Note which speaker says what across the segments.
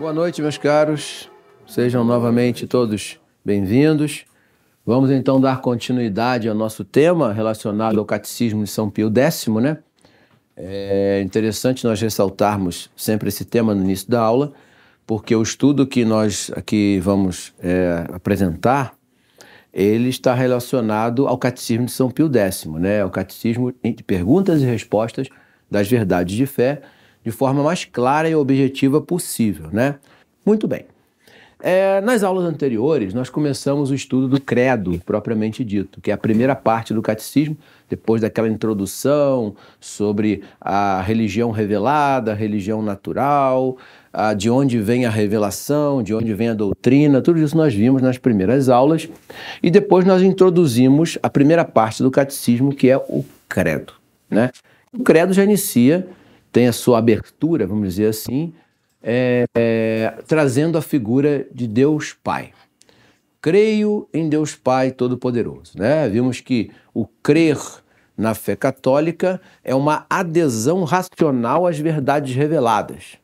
Speaker 1: Boa noite, meus caros. Sejam novamente todos bem-vindos. Vamos então dar continuidade ao nosso tema relacionado ao Catecismo de São Pio X, né? É interessante nós ressaltarmos sempre esse tema no início da aula, porque o estudo que nós aqui vamos apresentar, ele está relacionado ao Catecismo de São Pio X, né? O Catecismo de Perguntas e Respostas das Verdades de Fé, de forma mais clara e objetiva possível, né? Muito bem. Nas aulas anteriores, nós começamos o estudo do credo, propriamente dito, que é a primeira parte do catecismo, depois daquela introdução sobre a religião revelada, a religião natural, de onde vem a revelação, de onde vem a doutrina, tudo isso nós vimos nas primeiras aulas. E depois nós introduzimos a primeira parte do catecismo, que é o credo, né? O credo já inicia, tem a sua abertura, vamos dizer assim, trazendo a figura de Deus Pai. Creio em Deus Pai Todo-Poderoso, né? Vimos que o crer na fé católica é uma adesão racional às verdades reveladas.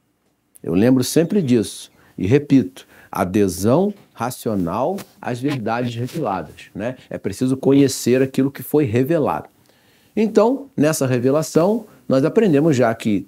Speaker 1: Eu lembro sempre disso e repito, adesão racional às verdades reveladas, né? É preciso conhecer aquilo que foi revelado. Então, nessa revelação, nós aprendemos já que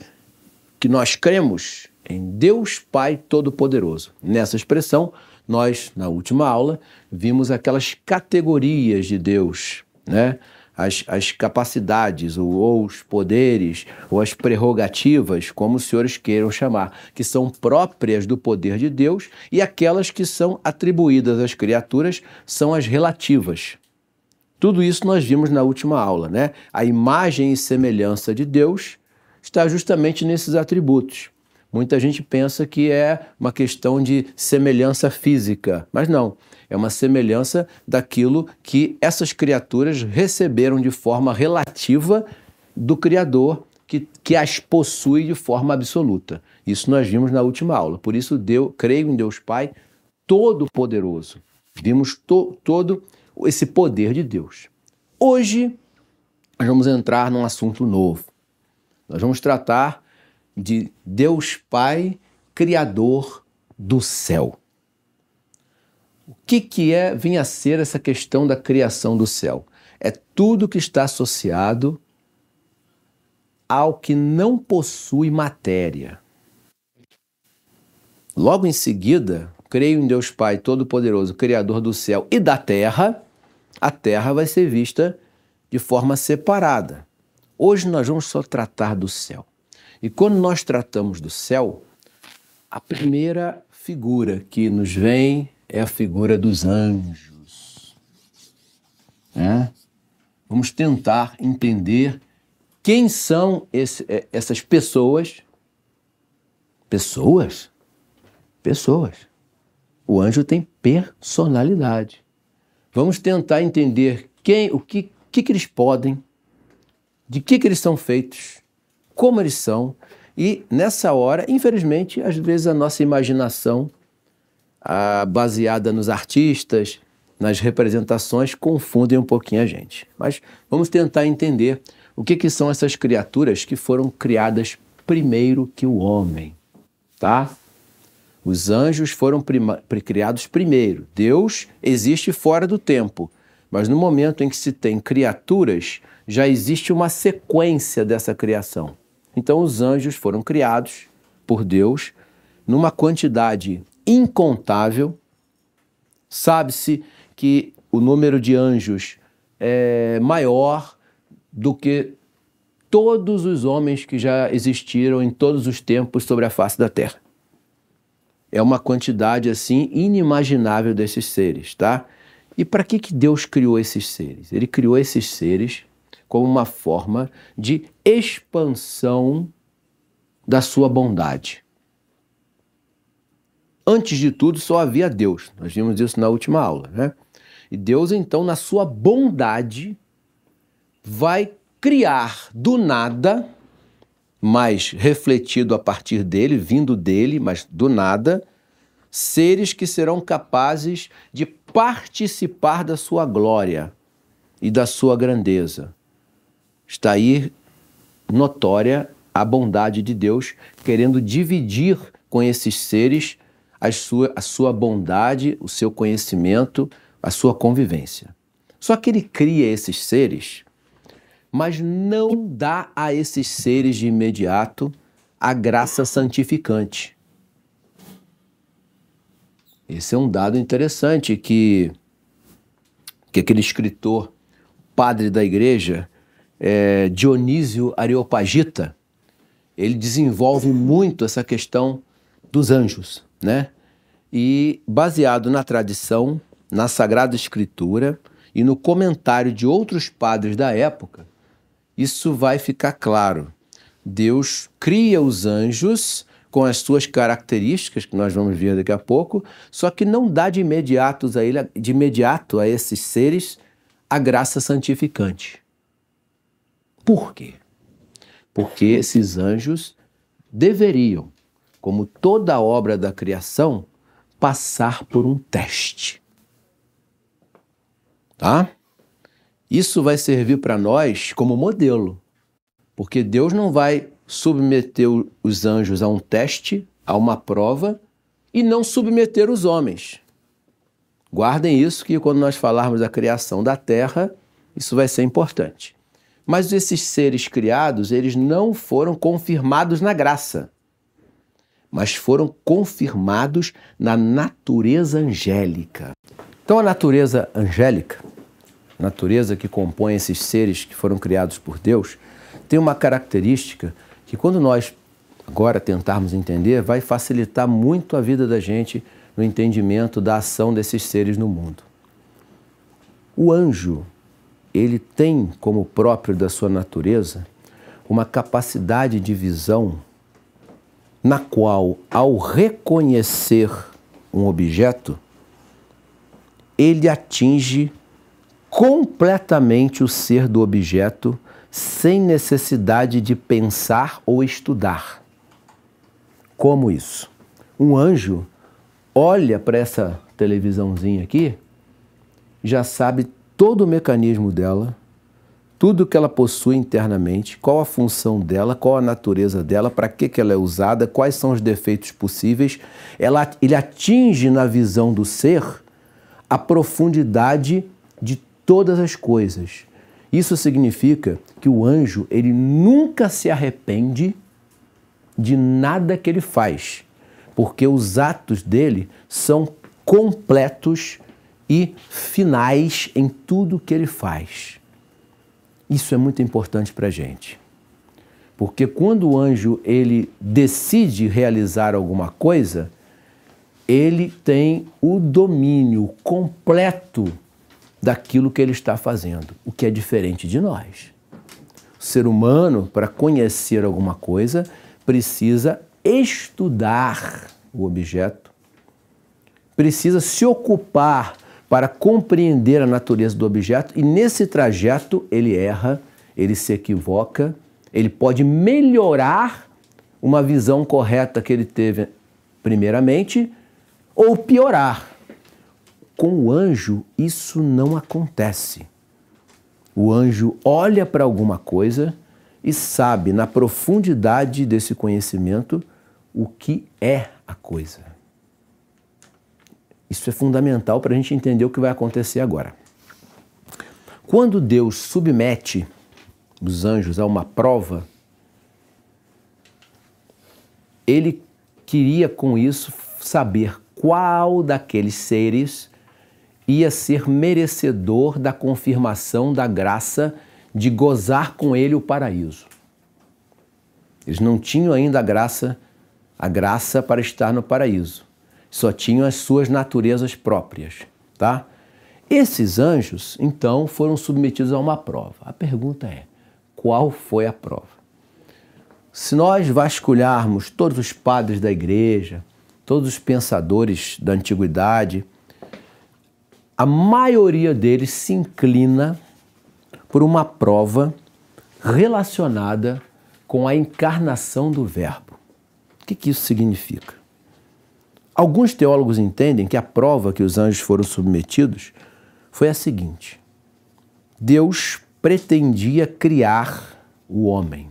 Speaker 1: nós cremos em Deus Pai Todo-Poderoso. Nessa expressão, nós, na última aula, vimos aquelas categorias de Deus, né? As capacidades, ou os poderes, ou as prerrogativas, como os senhores queiram chamar, que são próprias do poder de Deus, e aquelas que são atribuídas às criaturas são as relativas. Tudo isso nós vimos na última aula, né? A imagem e semelhança de Deus está justamente nesses atributos. Muita gente pensa que é uma questão de semelhança física, mas não. É uma semelhança daquilo que essas criaturas receberam de forma relativa do Criador, que as possui de forma absoluta. Isso nós vimos na última aula. Por isso, creio em Deus Pai Todo-Poderoso. Vimos todo esse poder de Deus. Hoje, nós vamos entrar num assunto novo. Nós vamos tratar de Deus Pai, Criador do céu. O que vinha a ser essa questão da criação do céu? É tudo que está associado ao que não possui matéria. Logo em seguida, creio em Deus Pai Todo-Poderoso, Criador do céu e da terra. A terra vai ser vista de forma separada. Hoje nós vamos só tratar do céu. E quando nós tratamos do céu, a primeira figura que nos vem é a figura dos anjos. Vamos tentar entender quem são essas pessoas. Pessoas? Pessoas. O anjo tem personalidade. Vamos tentar entender o que eles podem, de que eles são feitos, como eles são, e nessa hora, infelizmente, às vezes a nossa imaginação, baseada nos artistas, nas representações, confundem um pouquinho a gente. Mas vamos tentar entender o que são essas criaturas que foram criadas primeiro que o homem, tá? Os anjos foram criados primeiro. Deus existe fora do tempo, mas no momento em que se tem criaturas, já existe uma sequência dessa criação. Então os anjos foram criados por Deus numa quantidade incontável. Sabe-se que o número de anjos é maior do que todos os homens que já existiram em todos os tempos sobre a face da terra. É uma quantidade assim inimaginável desses seres, tá? E para que Deus criou esses seres? Ele criou esses seres como uma forma de expansão da sua bondade. Antes de tudo, só havia Deus. Nós vimos isso na última aula, né? E Deus, então, na sua bondade, vai criar do nada, mas refletido a partir dele, vindo dele, mas do nada, seres que serão capazes de participar da sua glória e da sua grandeza. Está aí notória a bondade de Deus, querendo dividir com esses seres a sua bondade, o seu conhecimento, a sua convivência. Só que ele cria esses seres, mas não dá a esses seres de imediato a graça santificante. Esse é um dado interessante que aquele escritor, padre da igreja, Dionísio Areopagita, ele desenvolve muito essa questão dos anjos, né? E baseado na tradição, na Sagrada Escritura e no comentário de outros padres da época, isso vai ficar claro. Deus cria os anjos com as suas características, que nós vamos ver daqui a pouco, só que não dá de imediato a esses seres a graça santificante. Por quê? Porque esses anjos deveriam, como toda a obra da criação, passar por um teste. Tá? Isso vai servir para nós como modelo, porque Deus não vai submeter os anjos a um teste, a uma prova, e não submeter os homens. Guardem isso, que quando nós falarmos da criação da terra, isso vai ser importante. Mas esses seres criados, eles não foram confirmados na graça, mas foram confirmados na natureza angélica. Então a natureza angélica, a natureza que compõe esses seres que foram criados por Deus, tem uma característica que quando nós agora tentarmos entender, vai facilitar muito a vida da gente no entendimento da ação desses seres no mundo. O anjo, ele tem como próprio da sua natureza uma capacidade de visão na qual, ao reconhecer um objeto, ele atinge completamente o ser do objeto sem necessidade de pensar ou estudar. Como isso? Um anjo olha para essa televisãozinha aqui, já sabe todo o mecanismo dela, tudo que ela possui internamente, qual a função dela, qual a natureza dela, para que ela é usada, quais são os defeitos possíveis. Ele atinge na visão do ser a profundidade de todas as coisas. Isso significa que o anjo, ele nunca se arrepende de nada que ele faz, porque os atos dele são completos e finais em tudo que ele faz. Isso é muito importante para a gente, porque quando o anjo ele decide realizar alguma coisa, ele tem o domínio completo daquilo que ele está fazendo, o que é diferente de nós. O ser humano, para conhecer alguma coisa, precisa estudar o objeto, precisa se ocupar para compreender a natureza do objeto, e nesse trajeto ele erra, ele se equivoca, ele pode melhorar uma visão correta que ele teve primeiramente, ou piorar. Com o anjo, isso não acontece. O anjo olha para alguma coisa e sabe, na profundidade desse conhecimento, o que é a coisa. Isso é fundamental para a gente entender o que vai acontecer agora. Quando Deus submete os anjos a uma prova, ele queria com isso saber qual daqueles seres ia ser merecedor da confirmação da graça de gozar com ele o paraíso. Eles não tinham ainda a graça para estar no paraíso. Só tinham as suas naturezas próprias, tá? Esses anjos, então, foram submetidos a uma prova. A pergunta é, qual foi a prova? Se nós vasculharmos todos os padres da igreja, todos os pensadores da antiguidade, a maioria deles se inclina por uma prova relacionada com a encarnação do Verbo. O que isso significa? Alguns teólogos entendem que a prova que os anjos foram submetidos foi a seguinte: Deus pretendia criar o homem.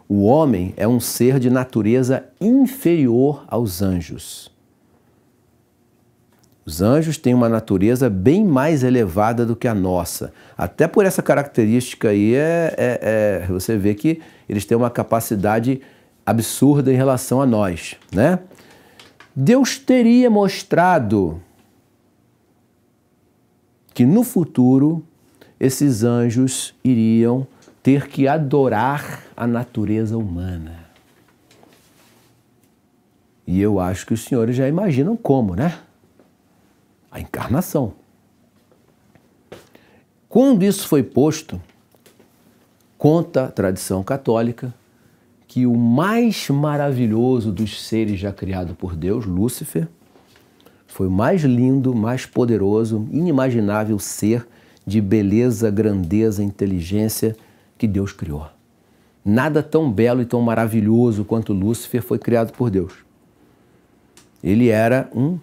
Speaker 1: O homem é um ser de natureza inferior aos anjos. Os anjos têm uma natureza bem mais elevada do que a nossa. Até por essa característica aí, você vê que eles têm uma capacidade absurda em relação a nós, né? Deus teria mostrado que no futuro esses anjos iriam ter que adorar a natureza humana. E eu acho que os senhores já imaginam como, né? A encarnação. Quando isso foi posto, conta a tradição católica que o mais maravilhoso dos seres já criado por Deus, Lúcifer, foi o mais lindo, mais poderoso, inimaginável ser de beleza, grandeza, inteligência que Deus criou. Nada tão belo e tão maravilhoso quanto Lúcifer foi criado por Deus. Ele era um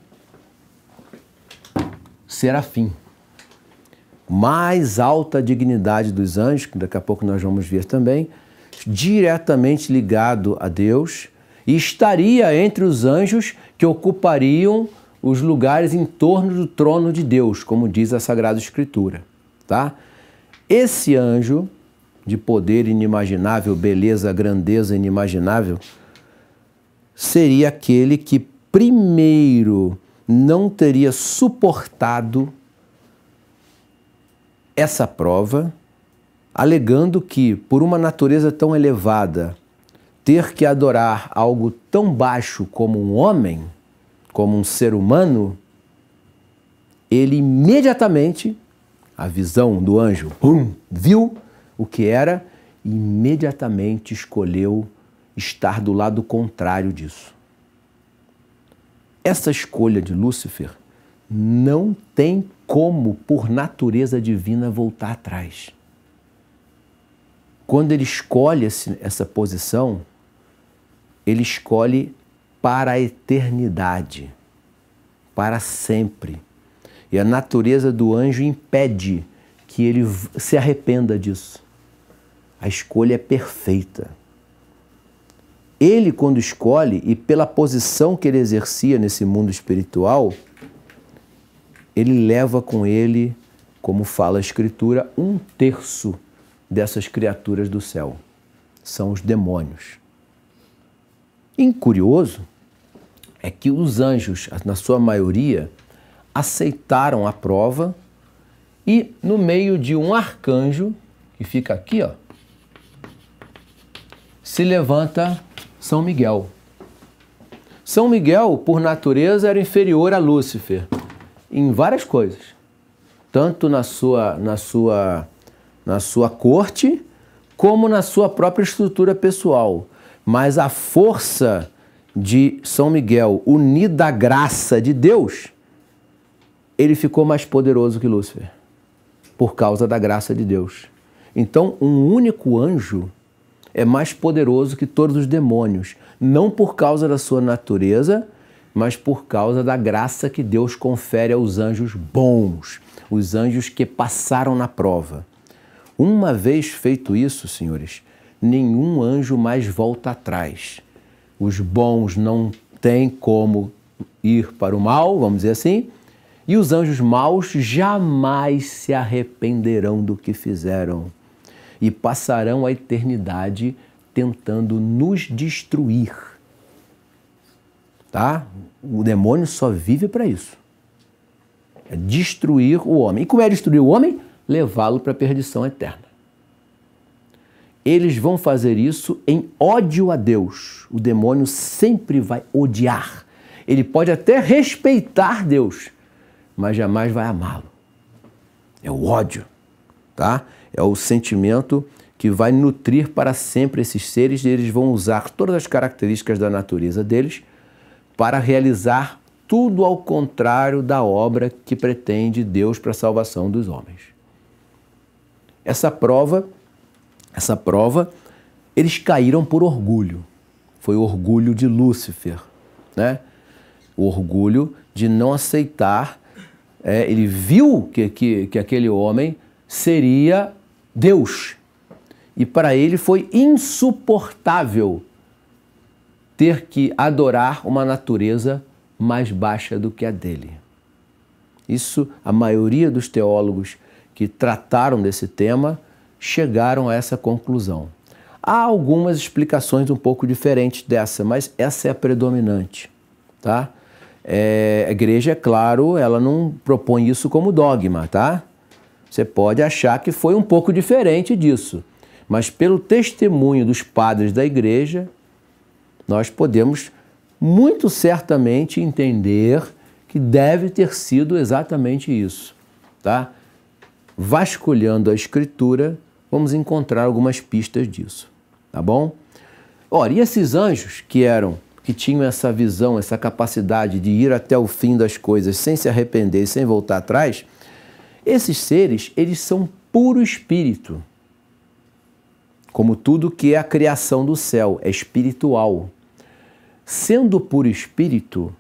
Speaker 1: serafim. Mais alta dignidade dos anjos, que daqui a pouco nós vamos ver também, diretamente ligado a Deus, e estaria entre os anjos que ocupariam os lugares em torno do trono de Deus, como diz a Sagrada Escritura, tá? Esse anjo de poder inimaginável, beleza, grandeza inimaginável, seria aquele que primeiro não teria suportado essa prova, alegando que, por uma natureza tão elevada, ter que adorar algo tão baixo como um homem, como um ser humano, ele imediatamente, a visão do anjo, viu o que era e imediatamente escolheu estar do lado contrário disso. Essa escolha de Lúcifer não tem como, por natureza divina, voltar atrás. Quando ele escolhe essa posição, ele escolhe para a eternidade, para sempre. E a natureza do anjo impede que ele se arrependa disso. A escolha é perfeita. Ele, quando escolhe, e pela posição que ele exercia nesse mundo espiritual, ele leva com ele, como fala a Escritura, 1/3 dessas criaturas do céu. São os demônios. E curioso é que os anjos, na sua maioria, aceitaram a prova e, no meio de um arcanjo, que fica aqui, ó, se levanta São Miguel. São Miguel, por natureza, era inferior a Lúcifer em várias coisas. Tanto na sua corte, como na sua própria estrutura pessoal. Mas a força de São Miguel, unida à graça de Deus, ele ficou mais poderoso que Lúcifer, por causa da graça de Deus. Então, um único anjo é mais poderoso que todos os demônios, não por causa da sua natureza, mas por causa da graça que Deus confere aos anjos bons, os anjos que passaram na prova. Uma vez feito isso, senhores, nenhum anjo mais volta atrás. Os bons não têm como ir para o mal, vamos dizer assim, e os anjos maus jamais se arrependerão do que fizeram e passarão a eternidade tentando nos destruir. Tá? O demônio só vive para isso. É destruir o homem. E como é destruir o homem? Levá-lo para a perdição eterna. Eles vão fazer isso em ódio a Deus. O demônio sempre vai odiar. Ele pode até respeitar Deus, mas jamais vai amá-lo. É o ódio, tá? É o sentimento que vai nutrir para sempre esses seres, e eles vão usar todas as características da natureza deles para realizar tudo ao contrário da obra que pretende Deus para a salvação dos homens. Essa prova, eles caíram por orgulho. Foi o orgulho de Lúcifer, né? O orgulho de não aceitar. Ele viu que aquele homem seria Deus. e para ele foi insuportável ter que adorar uma natureza mais baixa do que a dele. Isso, a maioria dos teólogos que trataram desse tema chegaram a essa conclusão. Há algumas explicações um pouco diferentes dessa, mas essa é a predominante, tá? A igreja, é claro, ela não propõe isso como dogma, tá? Você pode achar que foi um pouco diferente disso, mas pelo testemunho dos padres da igreja, nós podemos muito certamente entender que deve ter sido exatamente isso, tá? Vasculhando a Escritura, vamos encontrar algumas pistas disso, tá bom? Ora, e esses anjos que tinham essa visão, essa capacidade de ir até o fim das coisas sem se arrepender e sem voltar atrás, esses seres, eles são puro espírito. Como tudo que é a criação do céu, é espiritual. Sendo puro espírito,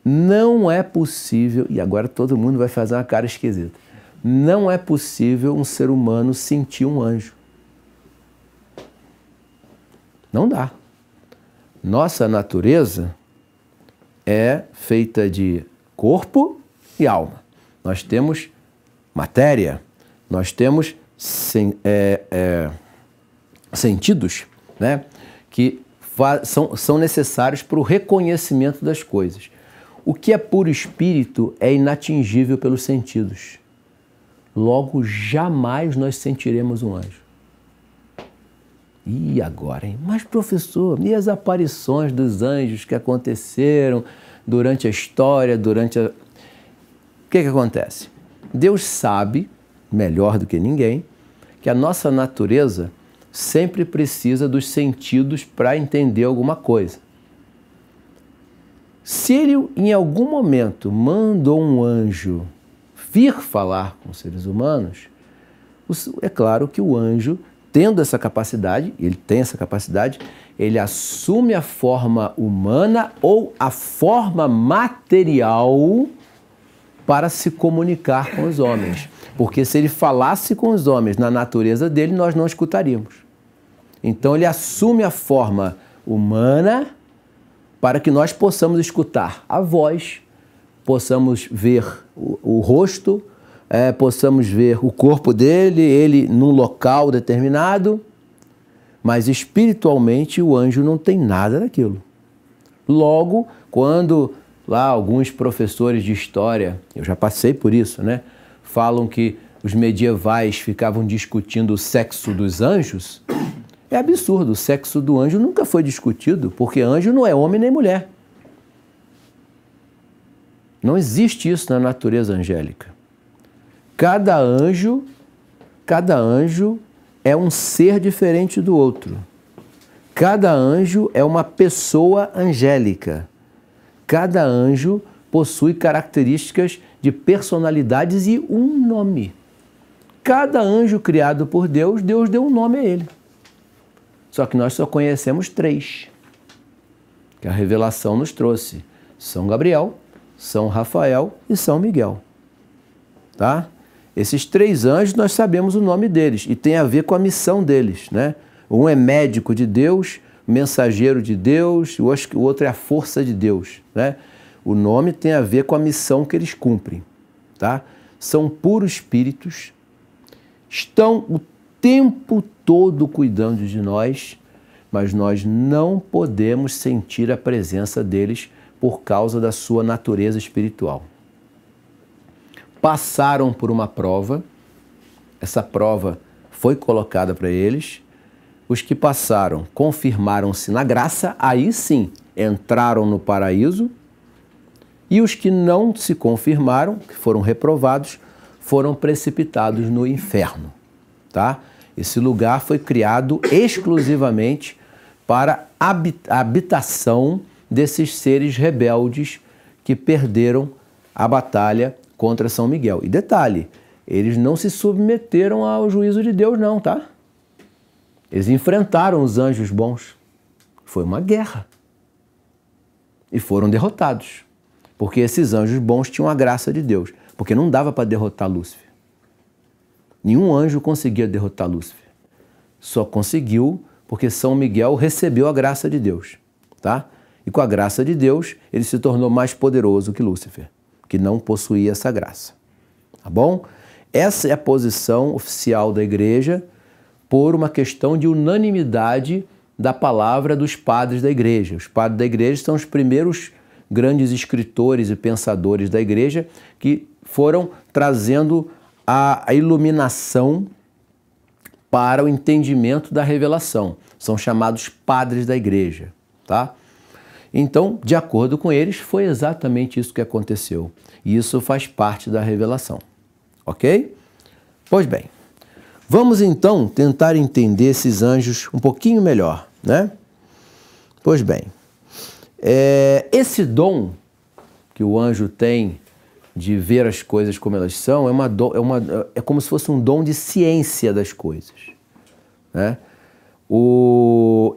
Speaker 1: não é possível, e agora todo mundo vai fazer uma cara esquisita, não é possível um ser humano sentir um anjo. Não dá. Nossa natureza é feita de corpo e alma. Nós temos matéria, nós temos sentidos, né, que são necessários para o reconhecimento das coisas. O que é puro espírito é inatingível pelos sentidos. Logo, jamais nós sentiremos um anjo. E agora, hein? Mas, professor, e as aparições dos anjos que aconteceram durante a história, O que acontece? Deus sabe, melhor do que ninguém, que a nossa natureza sempre precisa dos sentidos para entender alguma coisa. Se ele, em algum momento, mandou um anjo vir falar com os seres humanos, é claro que o anjo, tendo essa capacidade, ele tem essa capacidade, ele assume a forma humana ou a forma material para se comunicar com os homens. Porque se ele falasse com os homens na natureza dele, nós não escutaríamos. Então ele assume a forma humana para que nós possamos escutar a voz, possamos ver o rosto, possamos ver o corpo dele, ele num local determinado, mas espiritualmente o anjo não tem nada daquilo. Logo, quando lá alguns professores de história, eu já passei por isso, né, falam que os medievais ficavam discutindo o sexo dos anjos, é absurdo, o sexo do anjo nunca foi discutido, porque anjo não é homem nem mulher. Não existe isso na natureza angélica. Cada anjo é um ser diferente do outro. Cada anjo é uma pessoa angélica. Cada anjo possui características de personalidades e um nome. Cada anjo criado por Deus, Deus deu um nome a ele. Só que nós só conhecemos 3, que a revelação nos trouxe: São Gabriel, São Rafael e São Miguel. Tá? Esses 3 anjos nós sabemos o nome deles e tem a ver com a missão deles, né? Um é médico de Deus, mensageiro de Deus, o outro é a força de Deus, né? O nome tem a ver com a missão que eles cumprem, tá? São puros espíritos, estão o tempo todo cuidando de nós, mas nós não podemos sentir a presença deles por causa da sua natureza espiritual. Passaram por uma prova, essa prova foi colocada para eles, os que passaram confirmaram-se na graça, aí sim entraram no paraíso, e os que não se confirmaram, que foram reprovados, foram precipitados no inferno, tá? Esse lugar foi criado exclusivamente para a habitação desses seres rebeldes que perderam a batalha contra São Miguel. E detalhe, eles não se submeteram ao juízo de Deus não, tá? Eles enfrentaram os anjos bons. Foi uma guerra. E foram derrotados. Porque esses anjos bons tinham a graça de Deus. Porque não dava para derrotar Lúcifer. Nenhum anjo conseguia derrotar Lúcifer. só conseguiu porque São Miguel recebeu a graça de Deus, tá? E com a graça de Deus, ele se tornou mais poderoso que Lúcifer, que não possuía essa graça, tá bom? Essa é a posição oficial da Igreja por uma questão de unanimidade da palavra dos padres da Igreja. Os padres da Igreja são os primeiros grandes escritores e pensadores da Igreja que foram trazendo a iluminação para o entendimento da revelação. São chamados padres da Igreja, tá? Então, de acordo com eles, foi exatamente isso que aconteceu. E isso faz parte da revelação, ok? Pois bem, vamos então tentar entender esses anjos um pouquinho melhor, né? Pois bem, esse dom que o anjo tem de ver as coisas como elas são é como se fosse um dom de ciência das coisas, né?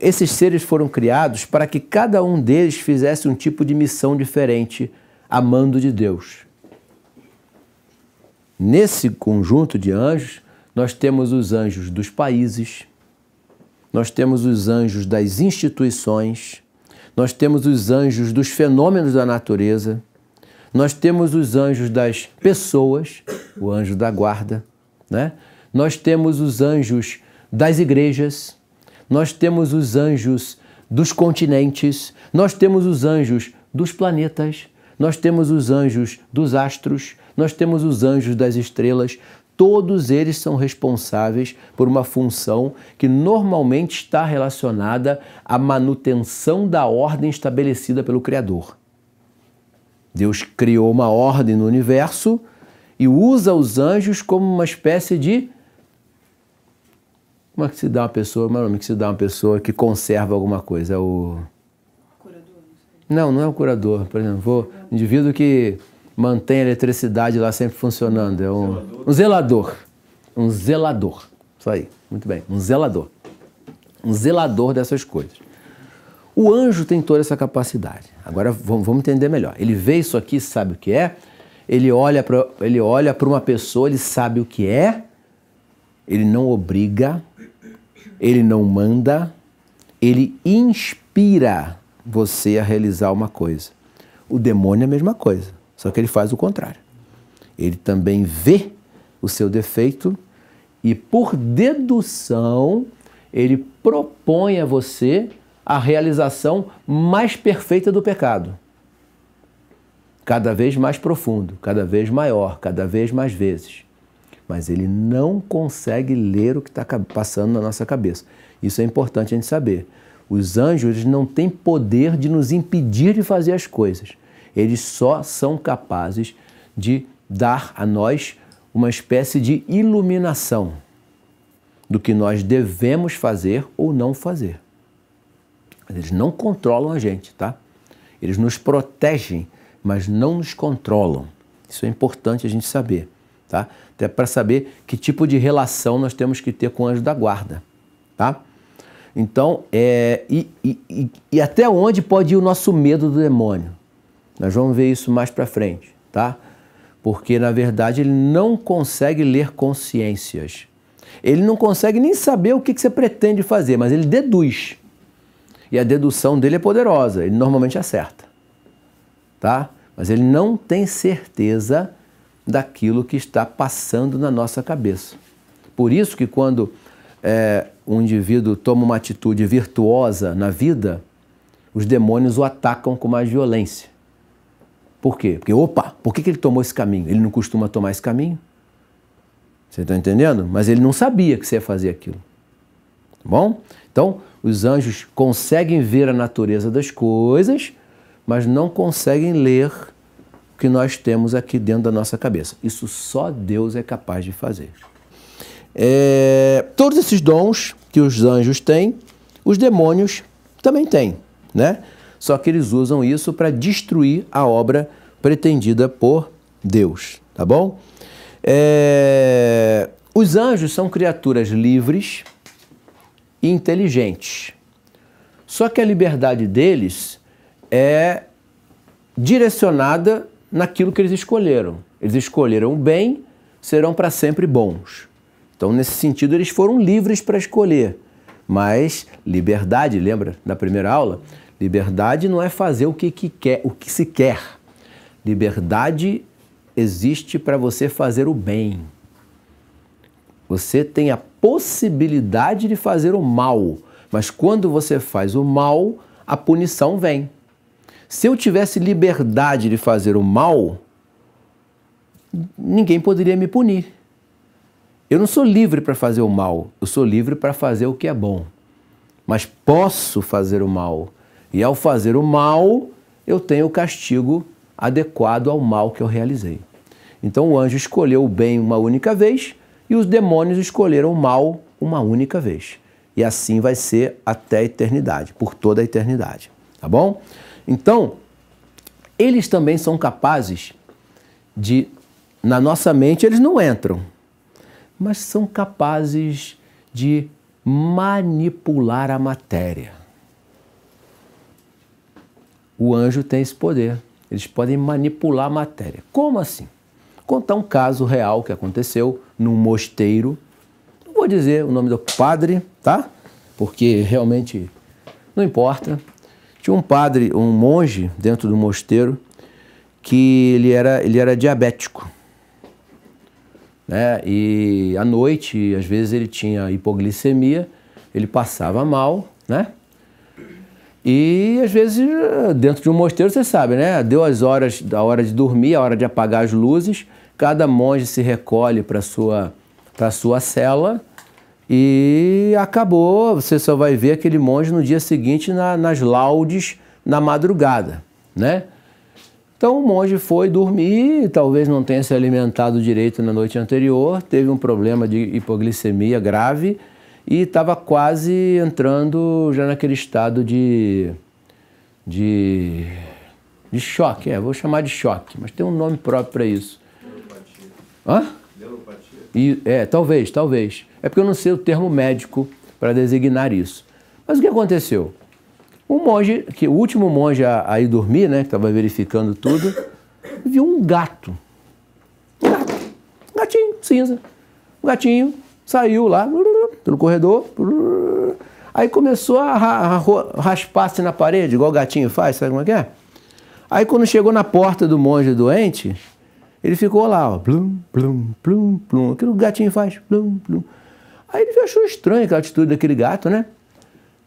Speaker 1: Esses seres foram criados para que cada um deles fizesse um tipo de missão diferente, amando de Deus. Nesse conjunto de anjos, nós temos os anjos dos países, nós temos os anjos das instituições, nós temos os anjos dos fenômenos da natureza, nós temos os anjos das pessoas, o anjo da guarda, né? Nós temos os anjos das igrejas, nós temos os anjos dos continentes, nós temos os anjos dos planetas, nós temos os anjos dos astros, nós temos os anjos das estrelas. Todos eles são responsáveis por uma função que normalmente está relacionada à manutenção da ordem estabelecida pelo Criador. Deus criou uma ordem no universo e usa os anjos como uma espécie de... Como é que se dá uma pessoa? Como é o nome que se dá uma pessoa que conserva alguma coisa? É o... Curador? Não é o curador. Por exemplo, o indivíduo que mantém a eletricidade lá sempre funcionando. É um zelador. Um zelador. Isso aí. Muito bem. Um zelador. Um zelador dessas coisas. O anjo tem toda essa capacidade. Agora vamos entender melhor. Ele vê isso aqui, sabe o que é. Ele olha para uma pessoa, ele sabe o que é. Ele não obriga. Ele não manda. Ele inspira você a realizar uma coisa. O demônio é a mesma coisa, só que ele faz o contrário. Ele também vê o seu defeito e, por dedução, ele propõe a você a realização mais perfeita do pecado. Cada vez mais profundo, cada vez maior, cada vez mais vezes. Mas ele não consegue ler o que está passando na nossa cabeça. Isso é importante a gente saber. Os anjos eles não têm poder de nos impedir de fazer as coisas. Eles só são capazes de dar a nós uma espécie de iluminação do que nós devemos fazer ou não fazer. Mas eles não controlam a gente, tá? Eles nos protegem, mas não nos controlam. Isso é importante a gente saber, tá? Até para saber que tipo de relação nós temos que ter com o anjo da guarda, tá? Então, e até onde pode ir o nosso medo do demônio? Nós vamos ver isso mais para frente, tá? Porque, na verdade, ele não consegue ler consciências. Ele não consegue nem saber o que você pretende fazer, mas ele deduz. E a dedução dele é poderosa, ele normalmente acerta, tá? Mas ele não tem certeza daquilo que está passando na nossa cabeça. Por isso que quando um indivíduo toma uma atitude virtuosa na vida, os demônios o atacam com mais violência. Por quê? Porque, por que ele tomou esse caminho? Ele não costuma tomar esse caminho. Você está entendendo? Mas ele não sabia que você ia fazer aquilo. Tá bom? Então, os anjos conseguem ver a natureza das coisas, mas não conseguem ler o que nós temos aqui dentro da nossa cabeça. Isso só Deus é capaz de fazer. Todos esses dons que os anjos têm, os demônios também têm, né? Só que eles usam isso para destruir a obra pretendida por Deus, tá bom? Os anjos são criaturas livres e inteligentes. Só que a liberdade deles é direcionada naquilo que eles escolheram. Eles escolheram o bem, serão para sempre bons. Então, nesse sentido, eles foram livres para escolher. Mas liberdade, lembra na primeira aula? Liberdade não é fazer o que se quer. Liberdade existe para você fazer o bem. Você tem a possibilidade de fazer o mal, mas quando você faz o mal, a punição vem. Se eu tivesse liberdade de fazer o mal, ninguém poderia me punir. Eu não sou livre para fazer o mal, eu sou livre para fazer o que é bom. Mas posso fazer o mal. E ao fazer o mal, eu tenho o castigo adequado ao mal que eu realizei. Então o anjo escolheu o bem uma única vez e os demônios escolheram o mal uma única vez. E assim vai ser até a eternidade, por toda a eternidade. Tá bom? Então, eles também são capazes de, na nossa mente, eles não entram, mas são capazes de manipular a matéria. O anjo tem esse poder. Eles podem manipular a matéria. Como assim? Vou contar um caso real que aconteceu num mosteiro. Não vou dizer o nome do padre, tá? Porque realmente não importa. Tinha um padre, um monge dentro do mosteiro que ele era diabético. Né? E à noite, às vezes, ele tinha hipoglicemia, ele passava mal, né? E às vezes, dentro de um mosteiro, você sabe, né? Deu a hora de dormir, a hora de apagar as luzes, cada monge se recolhe para a sua cela e acabou. Você só vai ver aquele monge no dia seguinte nas laudes, na madrugada, né? Então o monge foi dormir, talvez não tenha se alimentado direito na noite anterior, teve um problema de hipoglicemia grave e estava quase entrando já naquele estado de choque. Vou chamar de choque, mas tem um nome próprio para isso.
Speaker 2: Neuropatia.
Speaker 1: Hã?
Speaker 2: Neuropatia?
Speaker 1: Talvez. É porque eu não sei o termo médico para designar isso. Mas o que aconteceu? O último monge a ir dormir, né, que estava verificando tudo, viu um gato. Um gatinho, cinza. O gatinho saiu lá pelo corredor, aí começou a raspar-se na parede, igual o gatinho faz, sabe como é que é? Aí quando chegou na porta do monge doente, ele ficou lá, ó, plum, plum, plum, plum, aquilo que o gatinho faz, plum, plum. Aí ele achou estranho aquela atitude daquele gato, né?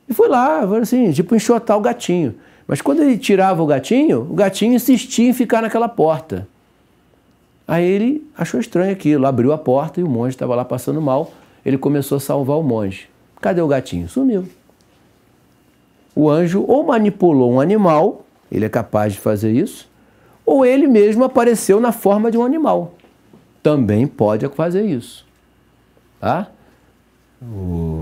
Speaker 1: E foi lá, assim, tipo enxotar o gatinho. Mas quando ele tirava o gatinho insistia em ficar naquela porta. Aí ele achou estranho aquilo, abriu a porta e o monge estava lá passando mal. Ele começou a salvar o monge. Cadê o gatinho? Sumiu. O anjo ou manipulou um animal, ele é capaz de fazer isso, ou ele mesmo apareceu na forma de um animal. Também pode fazer isso. Tá?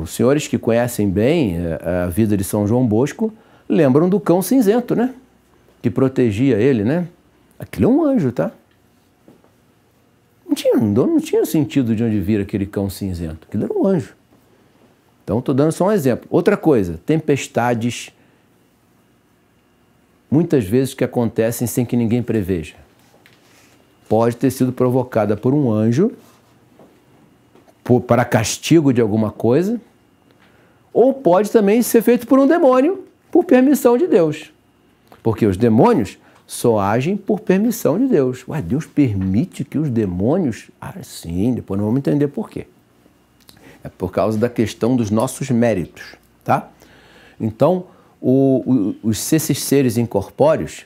Speaker 1: Os senhores que conhecem bem a vida de São João Bosco lembram do cão cinzento, né? Que protegia ele, né? Aquilo é um anjo, tá? Não tinha sentido de onde vir aquele cão cinzento. Aquilo era um anjo. Então, estou dando só um exemplo. Outra coisa, tempestades, muitas vezes que acontecem sem que ninguém preveja. Pode ter sido provocada por um anjo, para castigo de alguma coisa, ou pode também ser feito por um demônio, por permissão de Deus. Porque os demônios só agem por permissão de Deus. Ué, Deus permite que os demônios... Ah, sim, depois não vamos entender por quê. É por causa da questão dos nossos méritos, tá? Então, esses seres incorpóreos,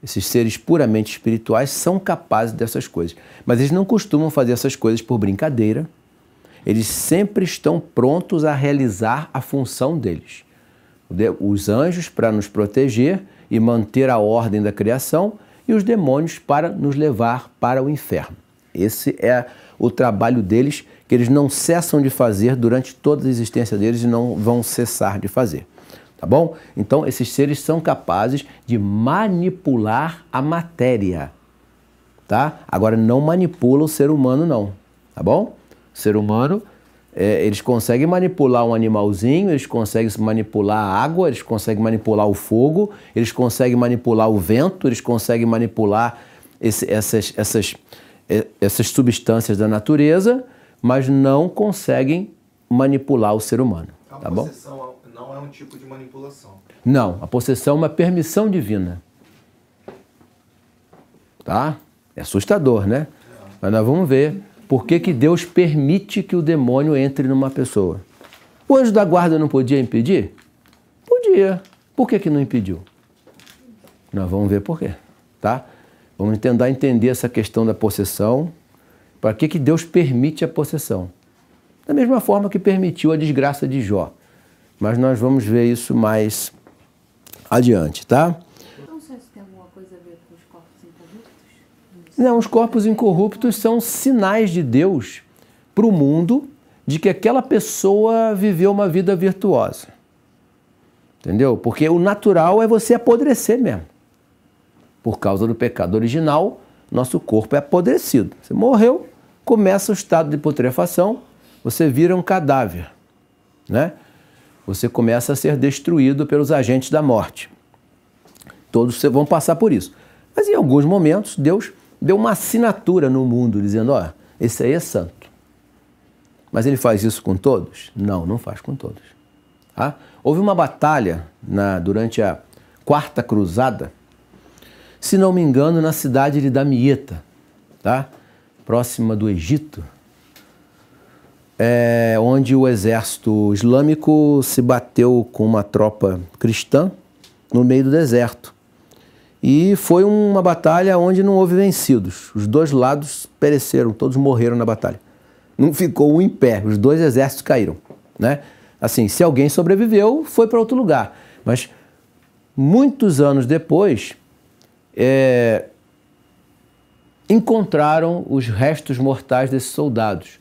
Speaker 1: esses seres puramente espirituais, são capazes dessas coisas. Mas eles não costumam fazer essas coisas por brincadeira. Eles sempre estão prontos a realizar a função deles. Os anjos para nos proteger e manter a ordem da criação e os demônios para nos levar para o inferno. Esse é o trabalho deles, que eles não cessam de fazer durante toda a existência deles e não vão cessar de fazer. Tá bom? Então, esses seres são capazes de manipular a matéria. Tá? Agora, não manipula o ser humano, não. Tá bom? O ser humano, eles conseguem manipular um animalzinho, eles conseguem manipular a água, eles conseguem manipular o fogo, eles conseguem manipular o vento, eles conseguem manipular essas substâncias da natureza, mas não conseguem manipular o ser humano.
Speaker 2: A
Speaker 1: Tá bom?
Speaker 2: possessão não é um tipo de manipulação.
Speaker 1: Não, a possessão é uma permissão divina. Tá? É assustador, né? Mas nós vamos ver por que que Deus permite que o demônio entre numa pessoa. O anjo da guarda não podia impedir? Podia. Por que que não impediu? Nós vamos ver por quê, tá? Vamos tentar entender essa questão da possessão. Para que que Deus permite a possessão? Da mesma forma que permitiu a desgraça de Jó. Mas nós vamos ver isso mais adiante, tá?
Speaker 3: Não sei se tem alguma coisa a ver com os corpos incorruptos.
Speaker 1: Não, os corpos incorruptos são sinais de Deus para o mundo de que aquela pessoa viveu uma vida virtuosa. Entendeu? Porque o natural é você apodrecer mesmo. Por causa do pecado original, nosso corpo é apodrecido. Você morreu, começa o estado de putrefação, você vira um cadáver, né? Você começa a ser destruído pelos agentes da morte. Todos vão passar por isso. Mas em alguns momentos, Deus deu uma assinatura no mundo, dizendo, ó, esse aí é santo. Mas ele faz isso com todos? Não, não faz com todos. Tá? Houve uma batalha durante a Quarta Cruzada, se não me engano, na cidade de Damieta, tá? Próxima do Egito, onde o exército islâmico se bateu com uma tropa cristã no meio do deserto. E foi uma batalha onde não houve vencidos. Os dois lados pereceram, todos morreram na batalha. Não ficou um em pé, os dois exércitos caíram, né? Assim, se alguém sobreviveu, foi para outro lugar. Mas muitos anos depois, encontraram os restos mortais desses soldados.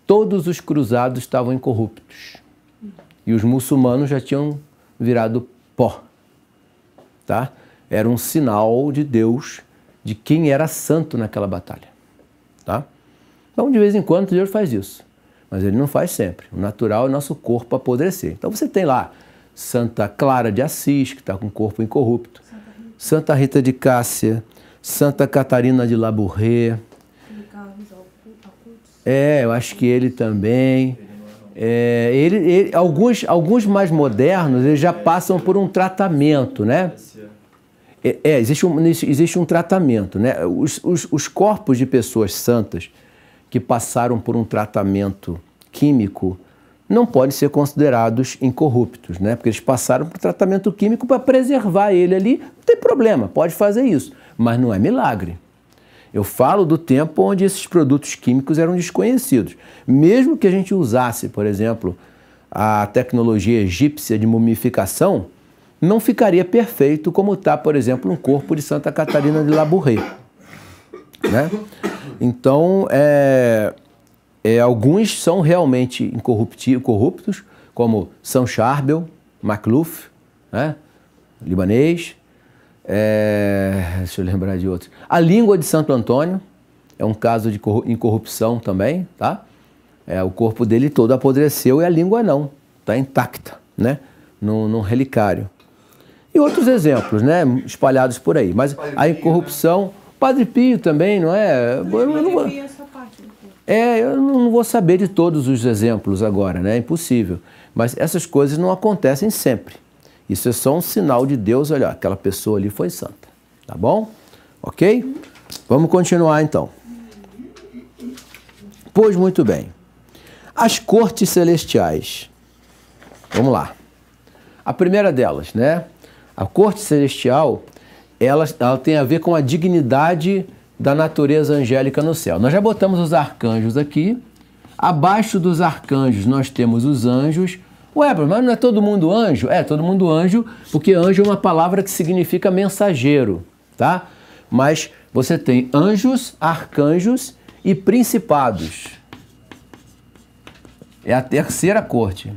Speaker 1: Todos os cruzados estavam incorruptos. E os muçulmanos já tinham virado pó. Tá? Era um sinal de Deus, de quem era santo naquela batalha. Tá? Então, de vez em quando, Deus faz isso. Mas ele não faz sempre. O natural é nosso corpo apodrecer. Então, você tem lá Santa Clara de Assis, que está com o corpo incorrupto. Santa Rita de Cássia. Santa Catarina de Labouré. Eu acho que ele também. Alguns mais modernos, eles já passam por um tratamento, né? Existe um tratamento, né? Os corpos de pessoas santas que passaram por um tratamento químico não podem ser considerados incorruptos, né? Porque eles passaram por tratamento químico para preservar ele ali, não tem problema, pode fazer isso, mas não é milagre. Eu falo do tempo onde esses produtos químicos eram desconhecidos. Mesmo que a gente usasse, por exemplo, a tecnologia egípcia de mumificação, não ficaria perfeito como está, por exemplo, um corpo de Santa Catarina de Labouré, né? Então, alguns são realmente incorruptos, como São Charbel, Macluf, né? Libanês. Deixa eu lembrar de outros. A língua de Santo Antônio é um caso de incorrupção também, tá? O corpo dele todo apodreceu e a língua não, está intacta, né? Num relicário. E outros exemplos, né? Espalhados por aí. Mas a incorrupção... Padre Pio também, não é? Eu não vou saber de todos os exemplos agora, né? É impossível. Mas essas coisas não acontecem sempre. Isso é só um sinal de Deus, olha, aquela pessoa ali foi santa. Tá bom? Ok? Vamos continuar então. Pois muito bem. As cortes celestiais. Vamos lá. A primeira delas, né? A corte celestial, ela tem a ver com a dignidade da natureza angélica no céu. Nós já botamos os arcanjos aqui. Abaixo dos arcanjos nós temos os anjos. Ué, mas não é todo mundo anjo? É, todo mundo anjo, porque anjo é uma palavra que significa mensageiro, tá? Mas você tem anjos, arcanjos e principados. É a terceira corte.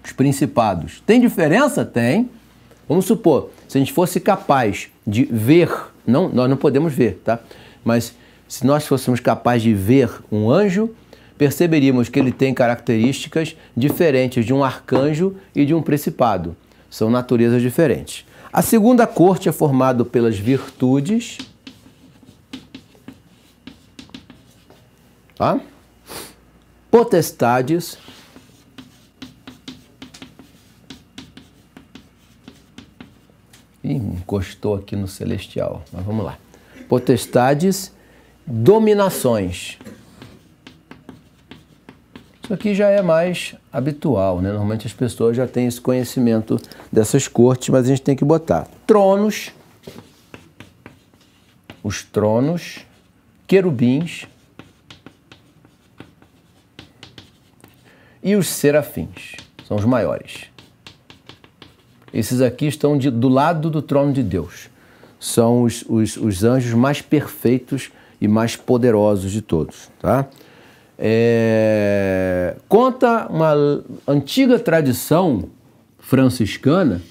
Speaker 1: Os principados. Tem diferença? Tem. Vamos supor, se a gente fosse capaz de ver, nós não podemos ver, tá? Mas se nós fôssemos capazes de ver um anjo, perceberíamos que ele tem características diferentes de um arcanjo e de um principado. São naturezas diferentes. A segunda corte é formada pelas virtudes. tá? Potestades encostou aqui no celestial, mas vamos lá. Potestades, dominações. Isso aqui já é mais habitual, né? Normalmente as pessoas já têm esse conhecimento dessas cortes, mas a gente tem que botar tronos, os tronos, querubins e os serafins, são os maiores. Esses aqui estão do lado do trono de Deus. São os anjos mais perfeitos e mais poderosos de todos, tá? Conta uma antiga tradição franciscana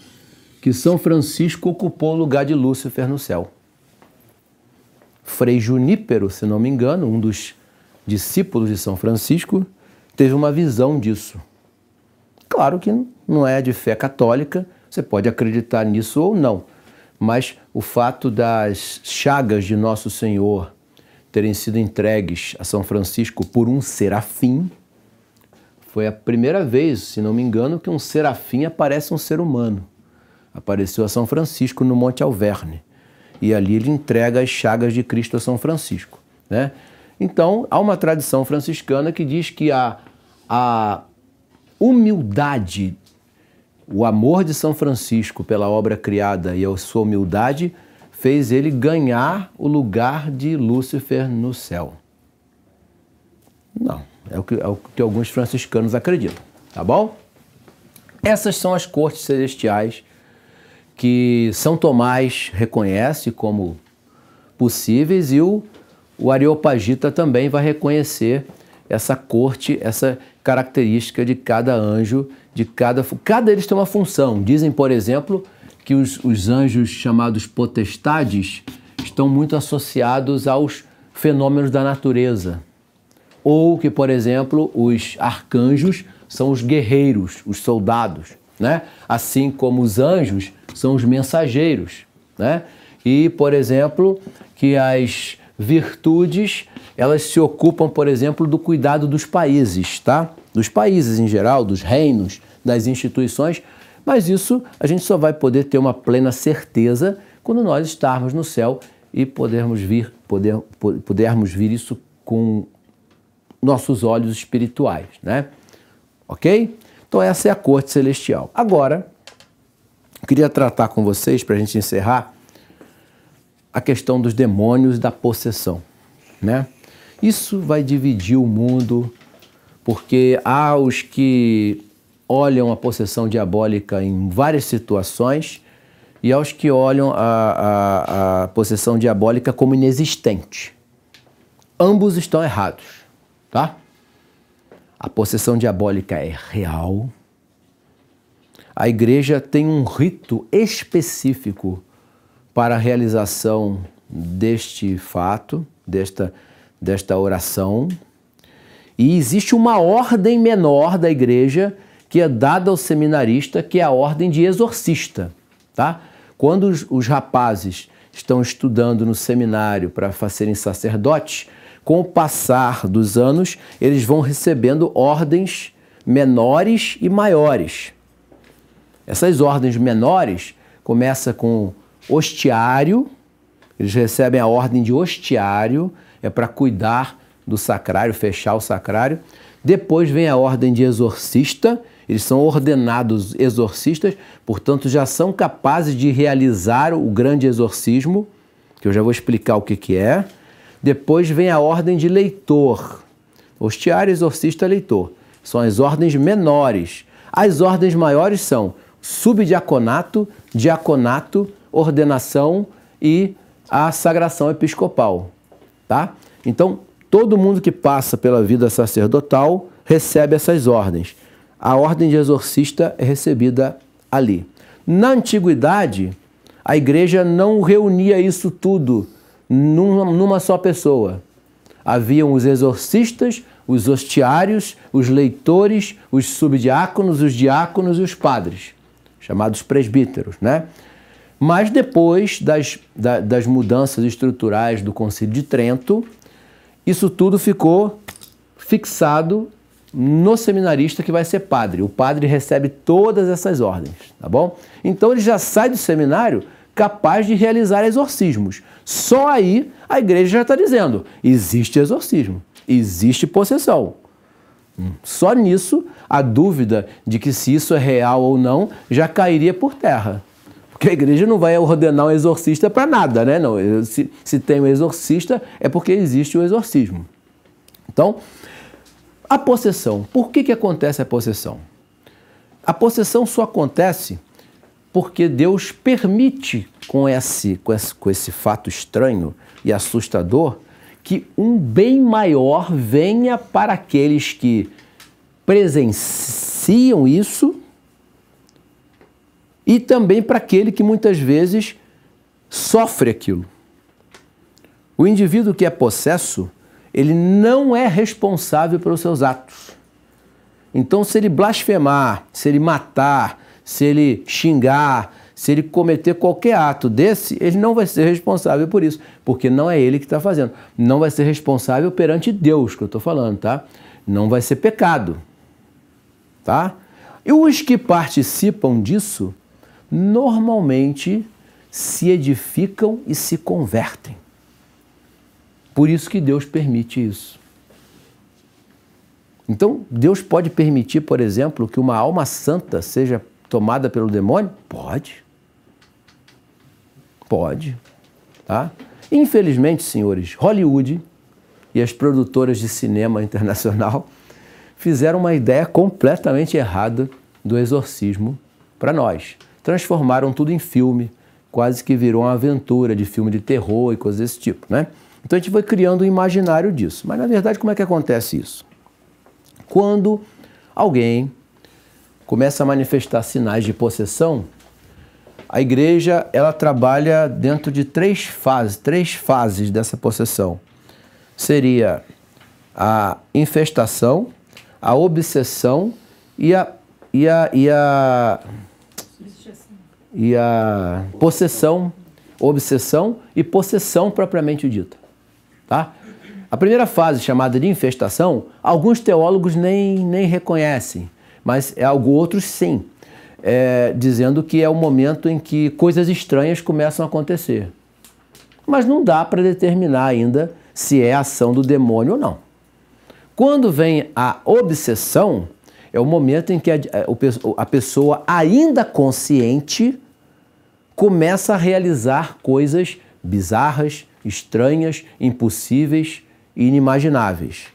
Speaker 1: que São Francisco ocupou o lugar de Lúcifer no céu. Frei Junípero, se não me engano, um dos discípulos de São Francisco, teve uma visão disso. Claro que não é de fé católica, você pode acreditar nisso ou não, mas o fato das chagas de Nosso Senhor terem sido entregues a São Francisco por um serafim, foi a primeira vez, se não me engano, que um serafim aparece um ser humano. Apareceu a São Francisco no Monte Alverne, e ali ele entrega as chagas de Cristo a São Francisco, né? Então, há uma tradição franciscana que diz que a humildade, o amor de São Francisco pela obra criada e a sua humildade fez ele ganhar o lugar de Lúcifer no céu. Não, é o que alguns franciscanos acreditam, tá bom? Essas são as cortes celestiais que São Tomás reconhece como possíveis e o Areopagita também vai reconhecer essa corte, essa característica de cada anjo, cada deles tem uma função. Dizem, por exemplo, que os anjos chamados potestades estão muito associados aos fenômenos da natureza. Ou que, por exemplo, os arcanjos são os guerreiros, os soldados, né? Assim como os anjos são os mensageiros, né? E, por exemplo, que as virtudes, elas se ocupam, por exemplo, do cuidado dos países, tá? Dos países em geral, dos reinos, das instituições, mas isso a gente só vai poder ter uma plena certeza quando nós estarmos no céu e pudermos ver isso com nossos olhos espirituais, né? Ok? Então essa é a corte celestial. Agora, eu queria tratar com vocês, para a gente encerrar, a questão dos demônios e da possessão, né? Isso vai dividir o mundo, porque há os que olham a possessão diabólica em várias situações e há os que olham a possessão diabólica como inexistente. Ambos estão errados, tá? A possessão diabólica é real. A igreja tem um rito específico para a realização deste fato, desta oração. E existe uma ordem menor da igreja que é dada ao seminarista, que é a ordem de exorcista, tá? Quando os rapazes estão estudando no seminário para serem sacerdotes, com o passar dos anos, eles vão recebendo ordens menores e maiores. Essas ordens menores começam com hostiário, eles recebem a ordem de hostiário, é para cuidar do sacrário, fechar o sacrário. Depois vem a ordem de exorcista, eles são ordenados exorcistas, portanto já são capazes de realizar o grande exorcismo, que eu já vou explicar o que é. Depois vem a ordem de leitor, hostiário, exorcista, leitor. São as ordens menores. As ordens maiores são subdiaconato, diaconato, ordenação e a sagração episcopal, tá? Então, todo mundo que passa pela vida sacerdotal recebe essas ordens. A ordem de exorcista é recebida ali. Na antiguidade, a igreja não reunia isso tudo numa só pessoa. Haviam os exorcistas, os hostiários, os leitores, os subdiáconos, os diáconos e os padres, chamados presbíteros, né? Mas depois das mudanças estruturais do Concílio de Trento, isso tudo ficou fixado no seminarista que vai ser padre. O padre recebe todas essas ordens, tá bom? Então ele já sai do seminário capaz de realizar exorcismos. Só aí a igreja já está dizendo, existe exorcismo, existe possessão. Só nisso a dúvida de que se isso é real ou não já cairia por terra. Porque a igreja não vai ordenar um exorcista para nada, né? Não, se tem um exorcista é porque existe o exorcismo. Então, a possessão. Por que acontece a possessão? A possessão só acontece porque Deus permite, com esse fato estranho e assustador, que um bem maior venha para aqueles que presenciam isso e também para aquele que muitas vezes sofre aquilo. O indivíduo que é possesso, ele não é responsável pelos seus atos. Então, se ele blasfemar, se ele matar, se ele xingar, se ele cometer qualquer ato desse, ele não vai ser responsável por isso, porque não é ele que está fazendo. Não vai ser responsável perante Deus, que eu estou falando, tá? Não vai ser pecado, tá? E os que participam disso, normalmente se edificam e se convertem. Por isso que Deus permite isso. Então, Deus pode permitir, por exemplo, que uma alma santa seja tomada pelo demônio? Pode. Pode. Tá? Infelizmente, senhores, Hollywood e as produtoras de cinema internacional fizeram uma ideia completamente errada do exorcismo para nós. Transformaram tudo em filme, quase que virou uma aventura de filme de terror e coisas desse tipo, né? Então a gente foi criando um imaginário disso. Mas na verdade, como é que acontece isso? Quando alguém começa a manifestar sinais de possessão, a igreja ela trabalha dentro de três fases dessa possessão. Seria a infestação, a obsessão e a possessão, obsessão e possessão propriamente dita. Tá? A primeira fase, chamada de infestação, alguns teólogos nem reconhecem, mas outros sim, dizendo que é o momento em que coisas estranhas começam a acontecer. Mas não dá para determinar ainda se é ação do demônio ou não. Quando vem a obsessão, é o momento em que a pessoa, ainda consciente, começa a realizar coisas bizarras, estranhas, impossíveis e inimagináveis.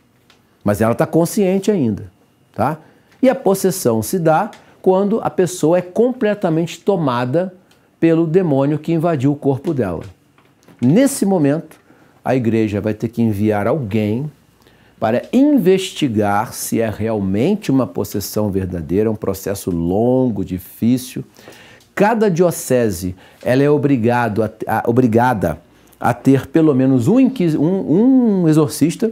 Speaker 1: Mas ela está consciente ainda, tá? E a possessão se dá quando a pessoa é completamente tomada pelo demônio que invadiu o corpo dela. Nesse momento, a igreja vai ter que enviar alguém para investigar se é realmente uma possessão verdadeira, um processo longo, difícil. Cada diocese ela é obrigada a ter pelo menos um exorcista,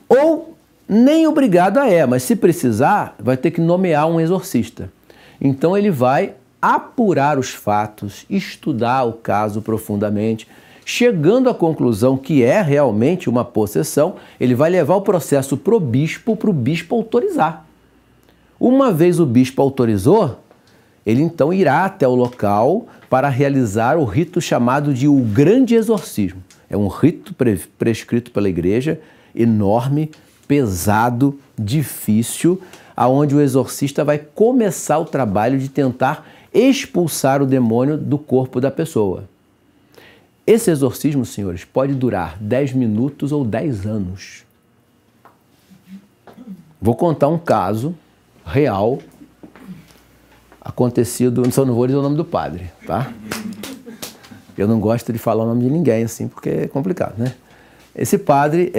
Speaker 1: ou nem obrigada mas se precisar, vai ter que nomear um exorcista. Então ele vai apurar os fatos, estudar o caso profundamente, chegando à conclusão que é realmente uma possessão, ele vai levar o processo para o bispo autorizar. Uma vez o bispo autorizou, ele então irá até o local para realizar o rito chamado de o grande exorcismo. É um rito prescrito pela igreja, enorme, pesado, difícil, aonde o exorcista vai começar o trabalho de tentar expulsar o demônio do corpo da pessoa. Esse exorcismo, senhores, pode durar 10 minutos ou 10 anos. Vou contar um caso real acontecido, só não vou dizer o nome do padre, tá? Eu não gosto de falar o nome de ninguém, assim, porque é complicado, né? Esse padre,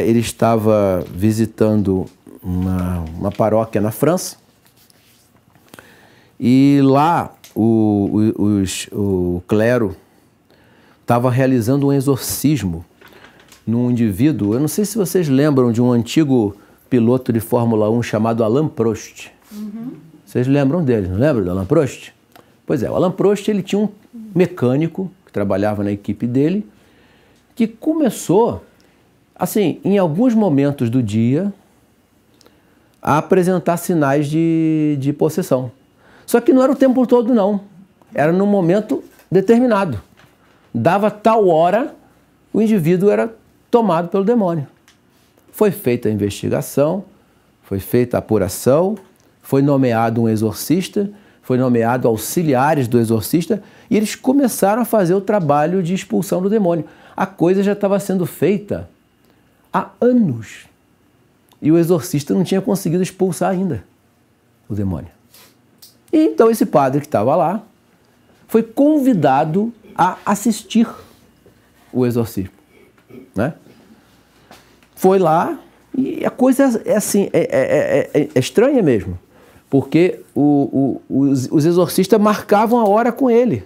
Speaker 1: ele estava visitando uma paróquia na França e lá o clero estava realizando um exorcismo num indivíduo. Eu não sei se vocês lembram de um antigo piloto de Fórmula 1 chamado Alain Prost. Uhum. Vocês lembram dele, não lembram do Alain Prost? Pois é, o Alain Prost ele tinha um mecânico que trabalhava na equipe dele que começou assim, em alguns momentos do dia, a apresentar sinais de possessão. Só que não era o tempo todo, não. Era num momento determinado. Dava tal hora, o indivíduo era tomado pelo demônio. Foi feita a investigação, foi feita a apuração, foi nomeado um exorcista, foi nomeado auxiliares do exorcista e eles começaram a fazer o trabalho de expulsão do demônio. A coisa já estava sendo feita há anos e o exorcista não tinha conseguido expulsar ainda o demônio. E então esse padre que estava lá foi convidado a assistir o exorcismo, né? Foi lá e a coisa é assim, é estranha mesmo, porque os exorcistas marcavam a hora com ele.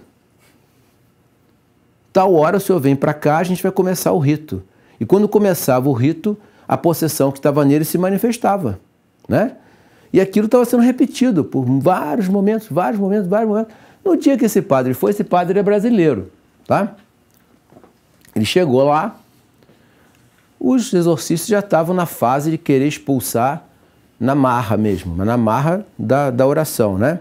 Speaker 1: Tal hora o senhor vem para cá, a gente vai começar o rito. E quando começava o rito, a possessão que estava nele se manifestava, né? E aquilo estava sendo repetido por vários momentos. No dia que esse padre é brasileiro, tá? Ele chegou lá, os exorcistas já estavam na fase de querer expulsar na marra mesmo, mas na marra da oração, né?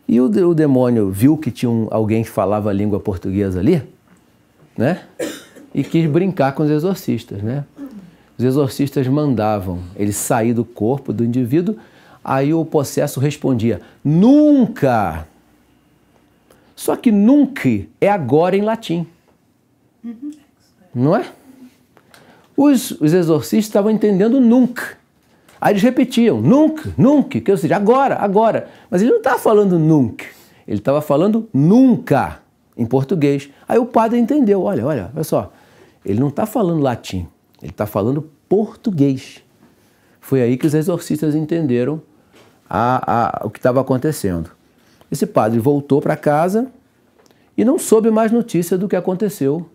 Speaker 1: E o demônio viu que tinha alguém que falava a língua portuguesa ali, né? E quis brincar com os exorcistas, né? Os exorcistas mandavam ele sair do corpo do indivíduo, aí o possesso respondia, nunca! Só que nunca é agora em latim, não é? Os exorcistas estavam entendendo nunca. Aí eles repetiam, nunca, que ou seja, agora. Mas ele não estava falando nunca, ele estava falando nunca, em português. Aí o padre entendeu, olha só, ele não está falando latim, ele está falando português. Foi aí que os exorcistas entenderam o que estava acontecendo. Esse padre voltou para casa e não soube mais notícia do que aconteceu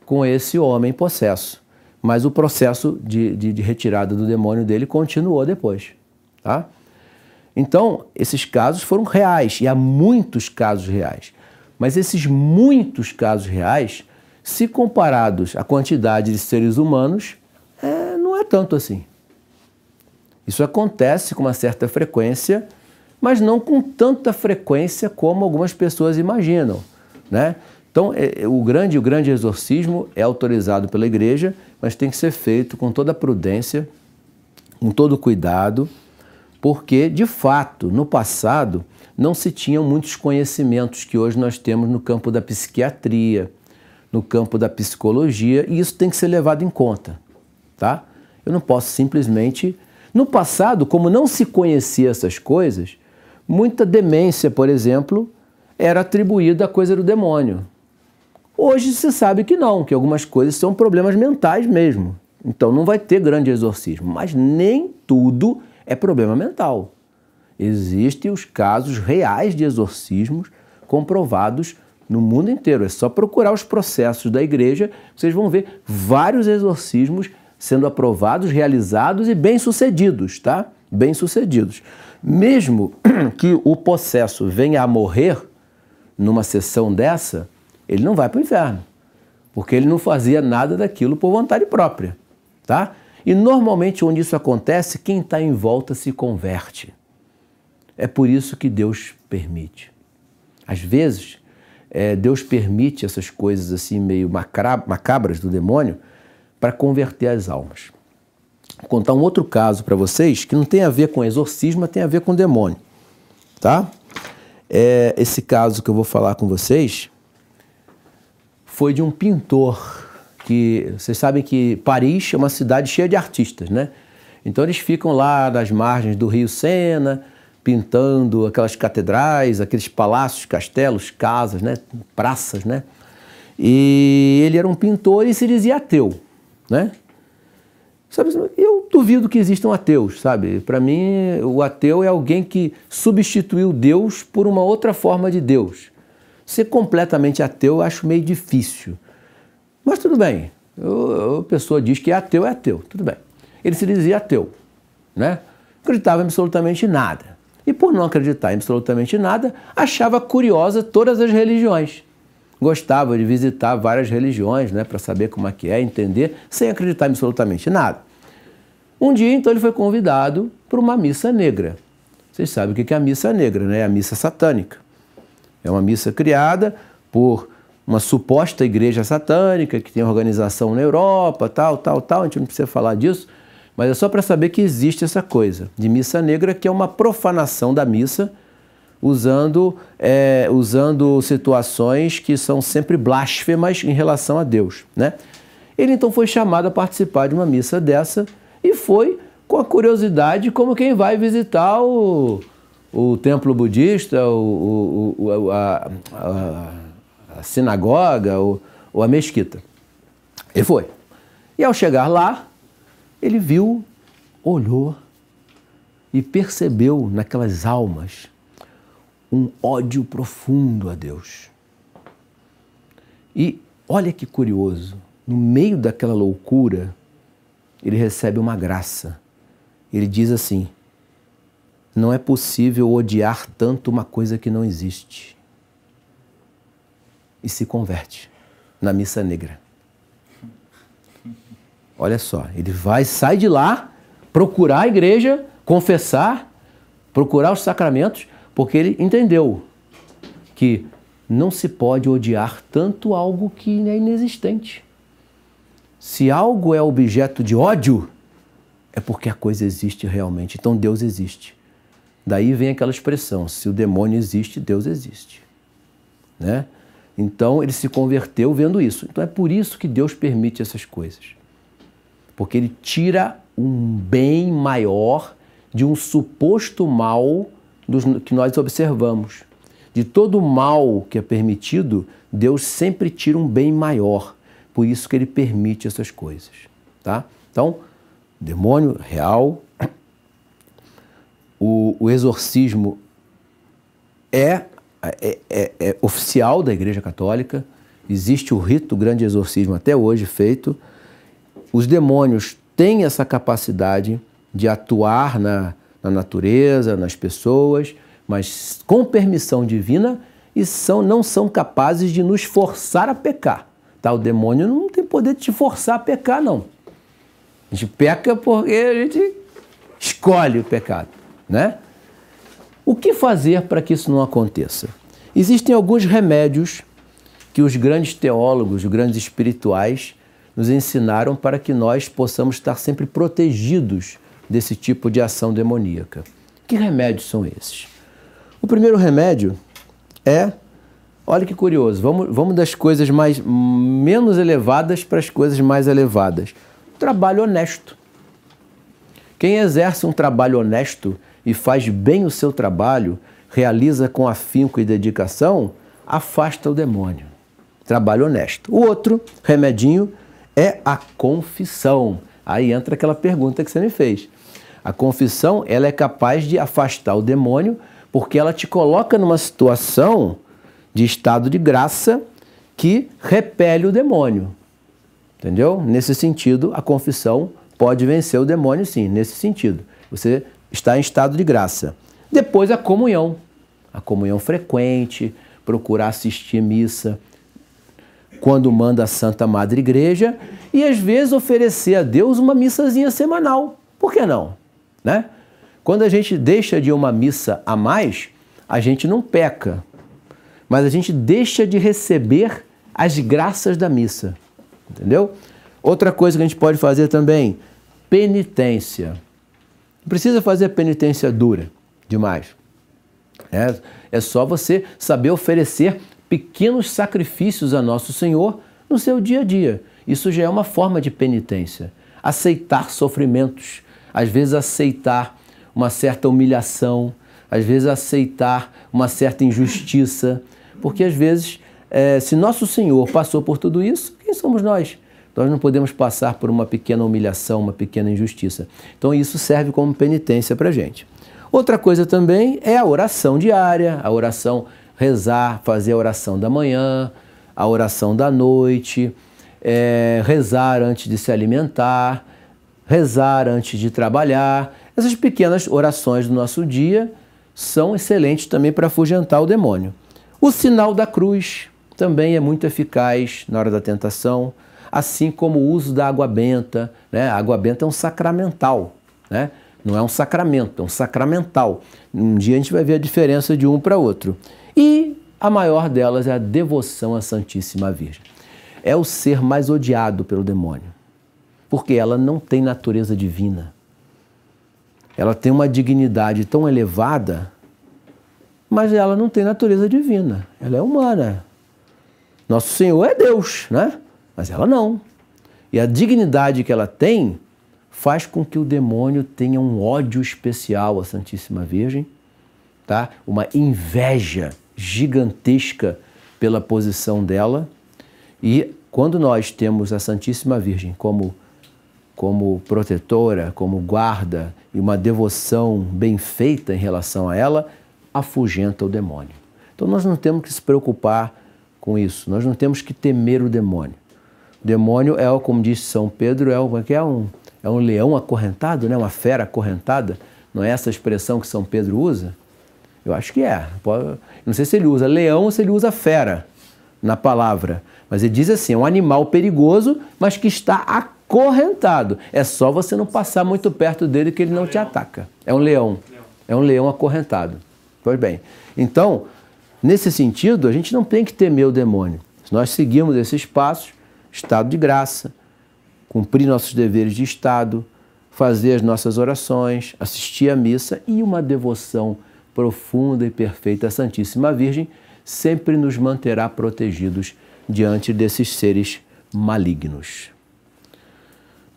Speaker 1: com esse homem possesso. Mas o processo de retirada do demônio dele continuou depois, tá? Então, esses casos foram reais, e há muitos casos reais. Mas esses muitos casos reais, se comparados à quantidade de seres humanos, não é tanto assim. Isso acontece com uma certa frequência, mas não com tanta frequência como algumas pessoas imaginam, né? Então, o grande exorcismo é autorizado pela igreja, mas tem que ser feito com toda a prudência, com todo o cuidado, porque, de fato, no passado, não se tinham muitos conhecimentos que hoje nós temos no campo da psiquiatria, no campo da psicologia, e isso tem que ser levado em conta, tá? Eu não posso simplesmente... No passado, como não se conhecia essas coisas, muita demência, por exemplo, era atribuída à coisa do demônio. Hoje se sabe que não, que algumas coisas são problemas mentais mesmo. Então não vai ter grande exorcismo, mas nem tudo é problema mental. Existem os casos reais de exorcismos comprovados no mundo inteiro. É só procurar os processos da igreja, vocês vão ver vários exorcismos sendo aprovados, realizados e bem-sucedidos, tá? Bem-sucedidos. Mesmo que o possesso venha a morrer numa sessão dessa, ele não vai para o inferno, porque ele não fazia nada daquilo por vontade própria, tá? E normalmente onde isso acontece, quem está em volta se converte. É por isso que Deus permite. Às vezes, Deus permite essas coisas assim meio macabras do demônio para converter as almas. Vou contar um outro caso para vocês que não tem a ver com exorcismo, mas tem a ver com demônio, tá? Esse caso que eu vou falar com vocês foi de um pintor que... Vocês sabem que Paris é uma cidade cheia de artistas, né? Então eles ficam lá nas margens do Rio Sena, pintando aquelas catedrais, aqueles palácios, castelos, casas, né? Praças, né? E ele era um pintor e se dizia ateu, né? Sabe, eu duvido que existam ateus, sabe? Para mim, o ateu é alguém que substituiu Deus por uma outra forma de Deus. Ser completamente ateu eu acho meio difícil. Mas tudo bem. A pessoa diz que é ateu, tudo bem. Ele se dizia ateu, né? Não acreditava em absolutamente nada. E por não acreditar em absolutamente nada, achava curiosa todas as religiões. gostava de visitar várias religiões, né, para saber como é que é, entender, sem acreditar em absolutamente nada. Um dia, então, ele foi convidado para uma missa negra. Vocês sabem o que é a missa negra, né? É a missa satânica. É uma missa criada por uma suposta igreja satânica que tem organização na Europa, tal. A gente não precisa falar disso, mas é só para saber que existe essa coisa de missa negra, que é uma profanação da missa, usando situações que são sempre blasfemas em relação a Deus, né? Ele então foi chamado a participar de uma missa dessa e foi com a curiosidade como quem vai visitar o templo budista, a sinagoga ou a mesquita. Ele foi. E ao chegar lá, ele viu, olhou e percebeu naquelas almas um ódio profundo a Deus. E olha que curioso, no meio daquela loucura, ele recebe uma graça. Ele diz assim: não é possível odiar tanto uma coisa que não existe. E se converte na missa negra. Olha só, ele sai de lá, procurar a igreja, confessar, procurar os sacramentos, porque ele entendeu que não se pode odiar tanto algo que é inexistente. Se algo é objeto de ódio, é porque a coisa existe realmente. Então Deus existe. Daí vem aquela expressão: se o demônio existe, Deus existe, né? Então ele se converteu vendo isso. Então é por isso que Deus permite essas coisas. Porque ele tira um bem maior de um suposto mal que nós observamos. De todo mal que é permitido, Deus sempre tira um bem maior. Por isso que ele permite essas coisas, tá? Então, demônio real, o exorcismo é oficial da Igreja Católica, existe o rito do grande exorcismo até hoje feito. Os demônios têm essa capacidade de atuar na natureza, nas pessoas, mas com permissão divina, e não são capazes de nos forçar a pecar. Tá? O demônio não tem poder de te forçar a pecar, não. A gente peca porque a gente escolhe o pecado, né? O que fazer para que isso não aconteça? Existem alguns remédios que os grandes teólogos, os grandes espirituais, nos ensinaram para que nós possamos estar sempre protegidos desse tipo de ação demoníaca. Que remédios são esses? O primeiro remédio é, olha que curioso, vamos das coisas menos elevadas para as coisas mais elevadas. Trabalho honesto. Quem exerce um trabalho honesto e faz bem o seu trabalho, realiza com afinco e dedicação, afasta o demônio. Trabalho honesto. O outro remedinho é a confissão. Aí entra aquela pergunta que você me fez. A confissão, ela é capaz de afastar o demônio, porque ela te coloca numa situação de estado de graça que repele o demônio. Entendeu? Nesse sentido, a confissão pode vencer o demônio, sim, nesse sentido. Você está em estado de graça. Depois, a comunhão frequente, procurar assistir missa quando manda a Santa Madre Igreja e, às vezes, oferecer a Deus uma missazinha semanal. Por que não? Né? Quando a gente deixa de ir uma missa a mais, a gente não peca, mas a gente deixa de receber as graças da missa. Entendeu? Outra coisa que a gente pode fazer também, penitência. Não precisa fazer penitência dura demais. É só você saber oferecer pequenos sacrifícios a Nosso Senhor no seu dia a dia. Isso já é uma forma de penitência. Aceitar sofrimentos, às vezes aceitar uma certa humilhação, às vezes aceitar uma certa injustiça, porque às vezes, se Nosso Senhor passou por tudo isso, quem somos nós? Nós não podemos passar por uma pequena humilhação, uma pequena injustiça. Então isso serve como penitência para a gente. Outra coisa também é a oração diária, a oração, rezar, fazer a oração da manhã, a oração da noite, rezar antes de se alimentar, rezar antes de trabalhar. Essas pequenas orações do nosso dia são excelentes também para afugentar o demônio. O sinal da cruz também é muito eficaz na hora da tentação, assim como o uso da água benta, né? A água benta é um sacramental, né? Não é um sacramento, é um sacramental. Um dia a gente vai ver a diferença de um para outro. E a maior delas é a devoção à Santíssima Virgem. É o ser mais odiado pelo demônio, porque ela não tem natureza divina. Ela tem uma dignidade tão elevada, mas ela não tem natureza divina. Ela é humana. Nosso Senhor é Deus, né? Mas ela não. E a dignidade que ela tem faz com que o demônio tenha um ódio especial à Santíssima Virgem, tá? Uma inveja gigantesca pela posição dela. E quando nós temos a Santíssima Virgem como protetora, como guarda e uma devoção bem feita em relação a ela, afugenta o demônio. Então nós não temos que se preocupar com isso, nós não temos que temer o demônio. O demônio é, como disse São Pedro, é um leão acorrentado, né? Uma fera acorrentada. Não é essa expressão que São Pedro usa? Eu acho que é. Não sei se ele usa leão ou se ele usa fera na palavra. Mas ele diz assim, é um animal perigoso, mas que está acorrentado. É só você não passar muito perto dele que ele não te ataca. É um leão. É um leão acorrentado. Pois bem. Então, nesse sentido, a gente não tem que temer o demônio. Se nós seguirmos esses passos, estado de graça, cumprir nossos deveres de Estado, fazer as nossas orações, assistir à missa e uma devoção profunda e perfeita à Santíssima Virgem sempre nos manterá protegidos diante desses seres malignos.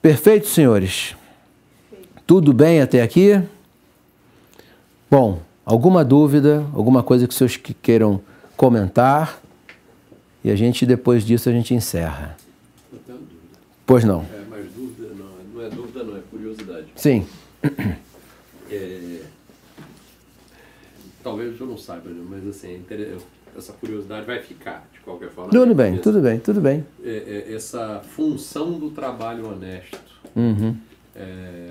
Speaker 1: Perfeito, senhores? Tudo bem até aqui? Bom, alguma dúvida, alguma coisa que vocês queiram comentar? E a gente, depois disso, a gente encerra.
Speaker 4: Eu tenho dúvida.
Speaker 1: Pois não.
Speaker 4: Mas dúvida não é dúvida, não, é curiosidade.
Speaker 1: Sim.
Speaker 4: Talvez eu não saiba, né? Mas assim, essa curiosidade vai ficar, de qualquer forma.
Speaker 1: Tudo bem, tudo bem, tudo bem.
Speaker 4: Essa função do trabalho honesto,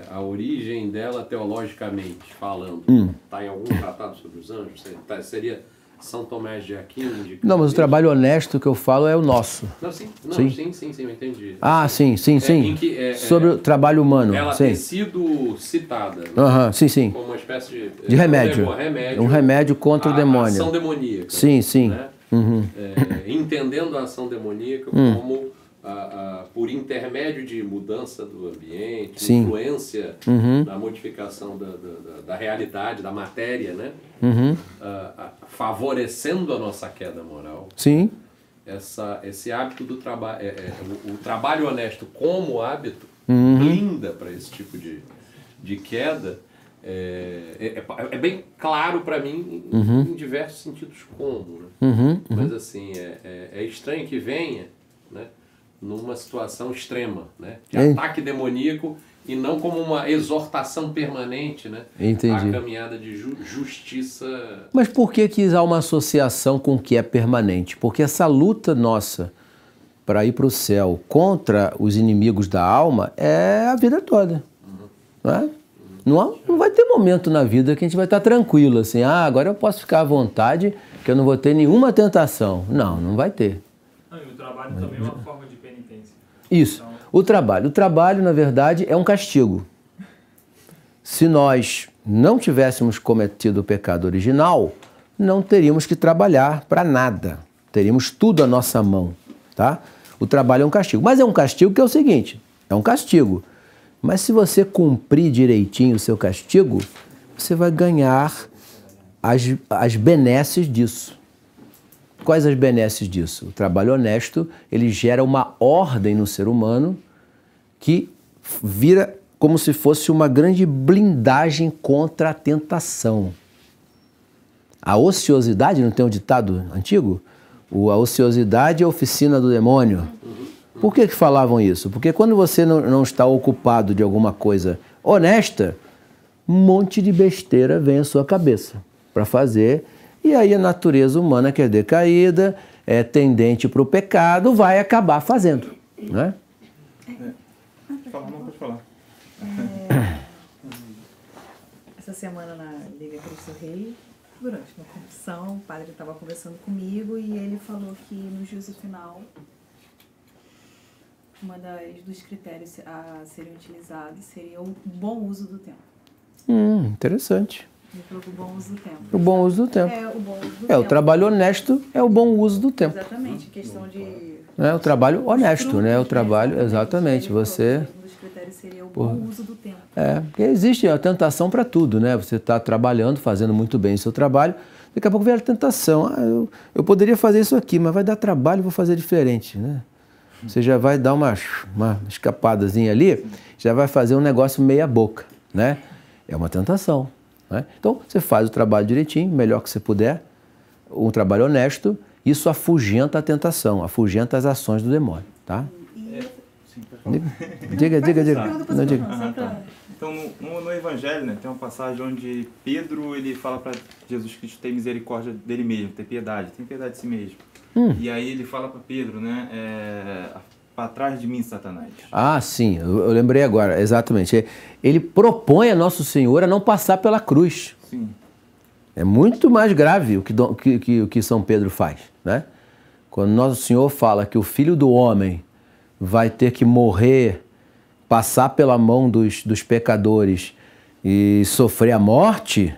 Speaker 4: a origem dela teologicamente falando, está em algum tratado sobre os anjos? Seria São Tomé de Aquino?
Speaker 1: Não, mas o trabalho honesto que eu falo é o nosso.
Speaker 4: Não, sim, eu entendi.
Speaker 1: Ah, sim. Sobre o trabalho humano.
Speaker 4: Ela
Speaker 1: sim.
Speaker 4: tem sido citada
Speaker 1: sim.
Speaker 4: como uma espécie
Speaker 1: de remédio. Um remédio contra o demônio.
Speaker 4: A ação demoníaca.
Speaker 1: Sim.
Speaker 4: Né? Entendendo a ação demoníaca como por intermédio de mudança do ambiente, influência na modificação da realidade, da matéria, né? Favorecendo a nossa queda moral.
Speaker 1: Sim.
Speaker 4: Esse hábito do trabalho, o trabalho honesto como hábito, blinda para esse tipo de queda, é bem claro para mim em diversos sentidos como, né? Mas assim, é estranho que venha, né, numa situação extrema, né, de ataque demoníaco e não como uma exortação permanente, né, à caminhada de justiça.
Speaker 1: Mas por que há uma associação com o que é permanente? Porque essa luta nossa para ir para o céu contra os inimigos da alma é a vida toda. Não é? Não vai ter momento na vida que a gente vai estar tranquilo, assim, agora eu posso ficar à vontade, que eu não vou ter nenhuma tentação. Não vai ter.
Speaker 5: E o trabalho também é uma forma de penitência.
Speaker 1: Isso. Então... O trabalho, na verdade, é um castigo. Se nós não tivéssemos cometido o pecado original, não teríamos que trabalhar para nada. Teríamos tudo à nossa mão, tá? O trabalho é um castigo. Mas é um castigo que é o seguinte, é um castigo. Mas se você cumprir direitinho o seu castigo, você vai ganhar as benesses disso. Quais as benesses disso? O trabalho honesto, ele gera uma ordem no ser humano que vira como se fosse uma grande blindagem contra a tentação. A ociosidade, não tem um ditado antigo? A ociosidade é a oficina do demônio. Por que falavam isso? Porque quando você não está ocupado de alguma coisa honesta, um monte de besteira vem à sua cabeça para fazer. E aí a natureza humana, que é decaída, é tendente para o pecado, vai acabar fazendo. Né?
Speaker 5: Pode falar.
Speaker 3: Essa semana na Liga Cristo Rei, Durante uma confissão, o padre estava conversando comigo e ele falou que no juízo final, dos critérios a serem utilizados seria o bom uso do tempo.
Speaker 1: Interessante.
Speaker 3: Ele falou que o bom uso do tempo.
Speaker 1: O bom uso do tempo.
Speaker 3: É, o bom uso do
Speaker 1: O
Speaker 3: tempo.
Speaker 1: trabalho honesto é o bom uso do tempo.
Speaker 3: Exatamente, questão de...
Speaker 1: É o trabalho honesto,
Speaker 3: frutos,
Speaker 1: né? O trabalho, exatamente.
Speaker 3: Ele falou
Speaker 1: Você...
Speaker 3: que um dos critérios seria o bom uso do tempo.
Speaker 1: Porque existe a tentação para tudo, né? Você está trabalhando, fazendo muito bem o seu trabalho, daqui a pouco vem a tentação. Eu poderia fazer isso aqui, mas vai dar trabalho, vou fazer diferente, né? Você já vai dar uma escapadazinha ali, já vai fazer um negócio meia boca, né? É uma tentação, né? Então, você faz o trabalho direitinho, melhor que você puder, um trabalho honesto, isso afugenta a tentação, afugenta as ações do demônio, tá? Diga. Não, diga.
Speaker 6: Então, no Evangelho, né, tem uma passagem onde Pedro ele fala para Jesus Cristo ter misericórdia dele mesmo, ter piedade, tem piedade de si mesmo. E aí ele fala para Pedro, né, para trás de mim, Satanás.
Speaker 1: Ah, sim, eu lembrei agora, exatamente. Ele propõe a Nosso Senhor a não passar pela cruz.
Speaker 6: Sim.
Speaker 1: É muito mais grave o que São Pedro faz, né? Quando Nosso Senhor fala que o Filho do Homem vai ter que morrer, passar pela mão dos pecadores e sofrer a morte,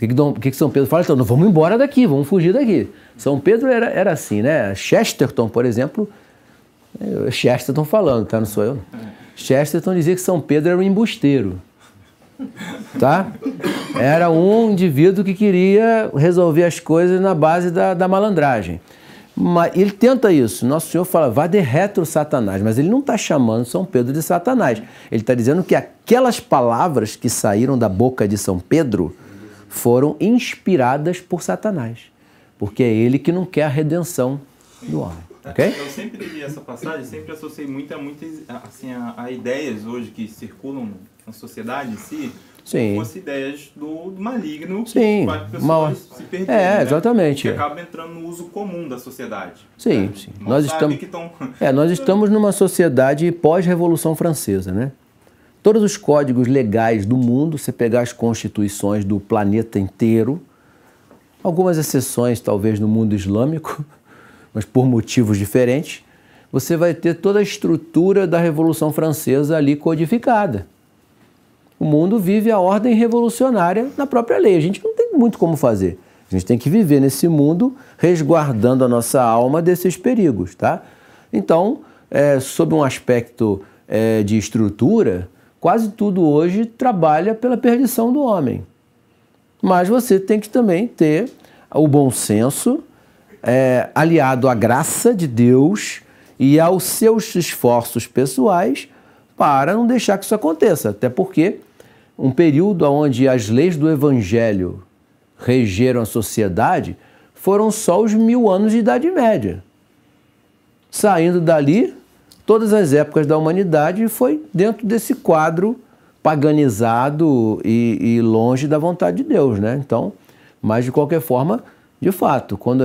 Speaker 1: o que São Pedro fala? Então, não, vamos embora daqui, vamos fugir daqui. São Pedro era assim, né? Chesterton, por exemplo, Chesterton falando, tá? Não sou eu. Chesterton dizia que São Pedro era um embusteiro. Tá? Era um indivíduo que queria resolver as coisas na base da malandragem. Mas ele tenta isso. Nosso Senhor fala, vá de retro Satanás. Mas ele não está chamando São Pedro de Satanás. Ele está dizendo que aquelas palavras que saíram da boca de São Pedro foram inspiradas por Satanás. Porque é ele que não quer a redenção do homem. Okay?
Speaker 6: Eu sempre li essa passagem, sempre associei muitas assim, a ideias hoje que circulam na sociedade em si,
Speaker 1: Sim.
Speaker 6: como fossem ideias do maligno que
Speaker 1: Sim.
Speaker 6: faz pessoas se perderem, né?
Speaker 1: Exatamente.
Speaker 6: Que acaba entrando no uso comum da sociedade.
Speaker 1: Sim,
Speaker 6: né?
Speaker 1: sim.
Speaker 6: Nós
Speaker 1: estamos numa sociedade pós-Revolução Francesa, né? Todos os códigos legais do mundo, você pegar as constituições do planeta inteiro, algumas exceções talvez no mundo islâmico, mas por motivos diferentes, você vai ter toda a estrutura da Revolução Francesa ali codificada. O mundo vive a ordem revolucionária na própria lei. A gente não tem muito como fazer. A gente tem que viver nesse mundo resguardando a nossa alma desses perigos, tá? Então, sob um aspecto de estrutura, quase tudo hoje trabalha pela perdição do homem. Mas você tem que também ter o bom senso, aliado à graça de Deus e aos seus esforços pessoais para não deixar que isso aconteça. Até porque um período onde as leis do Evangelho regeram a sociedade foram só os 1000 anos de Idade Média. Saindo dali, todas as épocas da humanidade foi dentro desse quadro paganizado e longe da vontade de Deus, né? Então, mas de qualquer forma, de fato, quando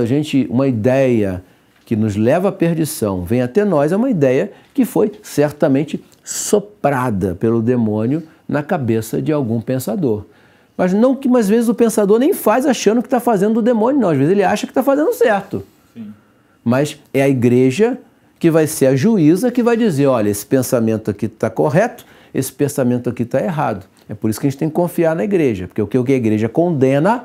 Speaker 1: uma ideia que nos leva à perdição vem até nós, é uma ideia que foi certamente soprada pelo demônio na cabeça de algum pensador. Mas não que, às vezes, o pensador nem faz achando que está fazendo do demônio, não. Às vezes ele acha que está fazendo certo.
Speaker 6: Sim.
Speaker 1: Mas é a igreja que vai ser a juíza que vai dizer, olha, esse pensamento aqui está correto, esse pensamento aqui está errado. É por isso que a gente tem que confiar na igreja, porque o que a igreja condena,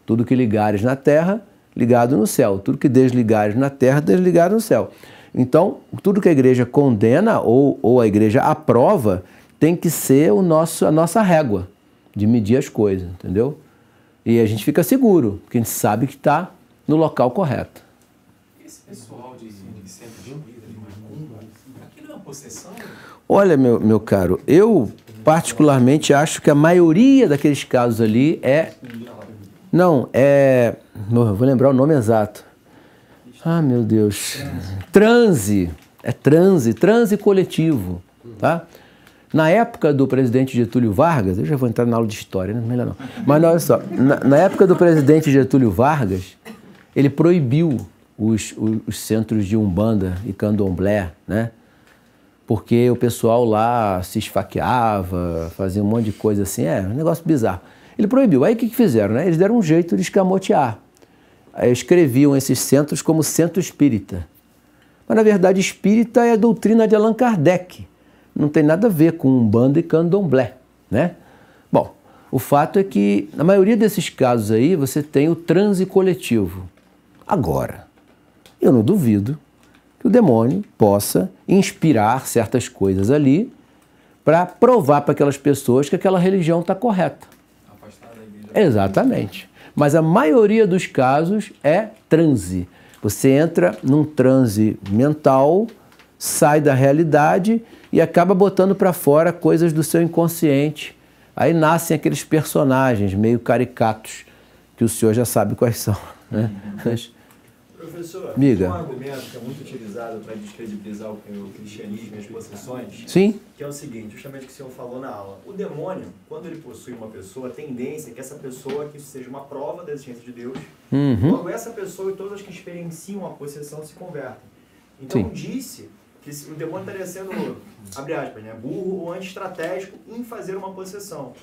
Speaker 1: tudo que ligares na terra, ligado no céu. Tudo que desligares na terra, desligado no céu. Então, tudo que a igreja condena ou a igreja aprova tem que ser a nossa régua de medir as coisas, entendeu? E a gente fica seguro, porque a gente sabe que está no local correto.
Speaker 4: Esse pessoal de centro de vida, de macumba, aquilo é uma possessão?
Speaker 1: Olha, meu caro, eu particularmente acho que a maioria daqueles casos ali Não, vou lembrar o nome exato. Ah, meu Deus. Transe. É transe coletivo, tá? Na época do presidente Getúlio Vargas, eu já vou entrar na aula de história, né? Melhor não. Mas olha só, na época do presidente Getúlio Vargas, ele proibiu os centros de Umbanda e Candomblé, né? Porque o pessoal lá se esfaqueava, fazia um monte de coisa assim, um negócio bizarro. Ele proibiu. Aí o que fizeram? Né? Eles deram um jeito de escamotear. Aí escreviam esses centros como centro espírita. Mas, na verdade, espírita é a doutrina de Allan Kardec. Não tem nada a ver com Umbanda e Candomblé, né? Bom, o fato é que, na maioria desses casos aí, você tem o transe coletivo. Agora, eu não duvido que o demônio possa inspirar certas coisas ali para provar para aquelas pessoas que aquela religião está correta.
Speaker 5: Afastar da igreja.
Speaker 1: Exatamente. Mas a maioria dos casos é transe. Você entra num transe mental, sai da realidade e acaba botando para fora coisas do seu inconsciente. Aí nascem aqueles personagens meio caricatos, que o senhor já sabe quais são, né?
Speaker 7: Professor,
Speaker 1: Miga.
Speaker 7: um argumento que é muito utilizado para descredibilizar o cristianismo e as possessões,
Speaker 1: Sim.
Speaker 7: que é o seguinte, justamente o que o senhor falou na aula. O demônio, quando ele possui uma pessoa, a tendência é que essa pessoa que seja uma prova da existência de Deus, logo essa pessoa e todas as que experienciam a possessão se convertem. Então
Speaker 1: Sim.
Speaker 7: disse que o demônio estaria sendo, abre aspas, né, burro ou antiestratégico em fazer uma possessão.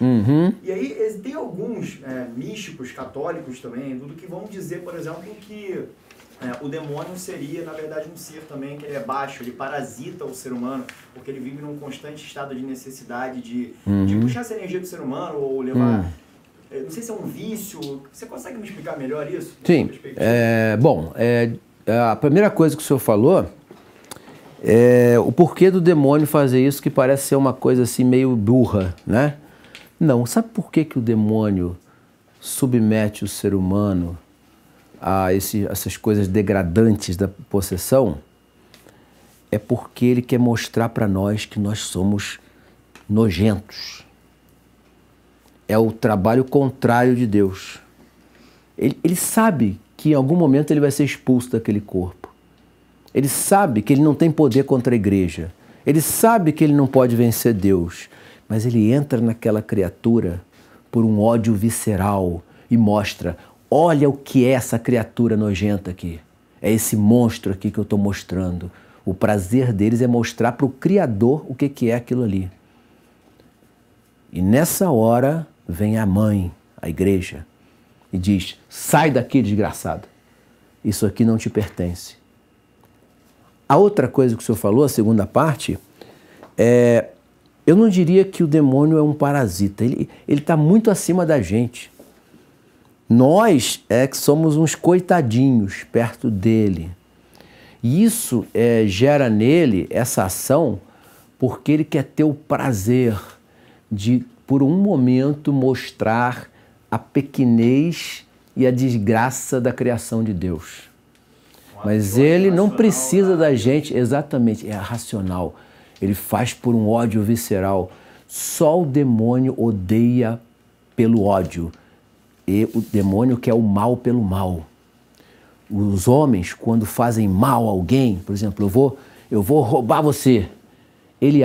Speaker 7: E aí tem alguns místicos católicos também, tudo que vão dizer, por exemplo, que o demônio seria, na verdade, um ser também que ele é baixo, ele parasita o ser humano, porque ele vive num constante estado de necessidade de puxar essa energia do ser humano ou levar... Não sei se é um vício. Você consegue me explicar melhor isso?
Speaker 1: Sim. Bom, a primeira coisa que o senhor falou é o porquê do demônio fazer isso, que parece ser uma coisa assim meio burra, né? Não, sabe por que o demônio submete o ser humano a essas coisas degradantes da possessão? É porque ele quer mostrar para nós que nós somos nojentos. É o trabalho contrário de Deus. Ele sabe que em algum momento ele vai ser expulso daquele corpo. Ele sabe que ele não tem poder contra a igreja. Ele sabe que ele não pode vencer Deus. Mas ele entra naquela criatura por um ódio visceral e mostra: olha o que é essa criatura nojenta aqui. É esse monstro aqui que eu estou mostrando. O prazer deles é mostrar para o Criador o que é aquilo ali. E nessa hora vem a mãe, a igreja, e diz: sai daqui, desgraçado. Isso aqui não te pertence. A outra coisa que o senhor falou, a segunda parte, eu não diria que o demônio é um parasita. Ele está muito acima da gente. Nós é que somos uns coitadinhos perto dele. E isso gera nele essa ação porque ele quer ter o prazer de, por um momento, mostrar a pequenez e a desgraça da criação de Deus. Mas ele não precisa da gente, exatamente, é racional. Ele faz por um ódio visceral. Só o demônio odeia pelo ódio. E o demônio quer o mal pelo mal. Os homens, quando fazem mal a alguém, por exemplo, eu vou roubar você. Ele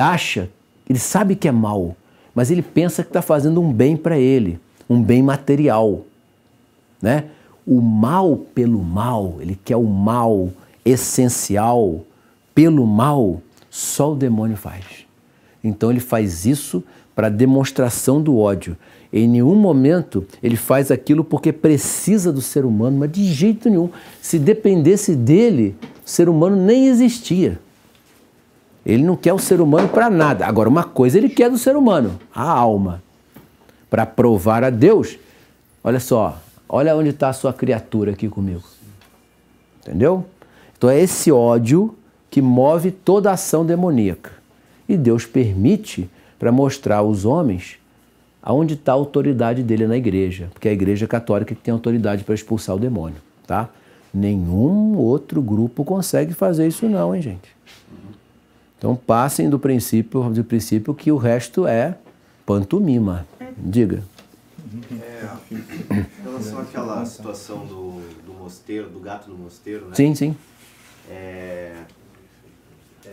Speaker 1: sabe que é mal, mas ele pensa que está fazendo um bem para ele, um bem material, né? O mal pelo mal, ele quer o mal essencial pelo mal, só o demônio faz. Então ele faz isso para demonstração do ódio. Em nenhum momento ele faz aquilo porque precisa do ser humano, mas de jeito nenhum. Se dependesse dele, o ser humano nem existia. Ele não quer o ser humano para nada. Agora, uma coisa ele quer do ser humano, a alma. Para provar a Deus, olha só, olha onde está a sua criatura aqui comigo. Entendeu? Então é esse ódio que move toda a ação demoníaca. E Deus permite para mostrar aos homens aonde está a autoridade dele na igreja. Porque é a igreja católica que tem autoridade para expulsar o demônio. Tá? Nenhum outro grupo consegue fazer isso não, hein, gente? Então passem do princípio que o resto é pantomima. Diga.
Speaker 8: Em relação àquela situação do mosteiro, do gato no mosteiro, né?
Speaker 1: Sim, sim.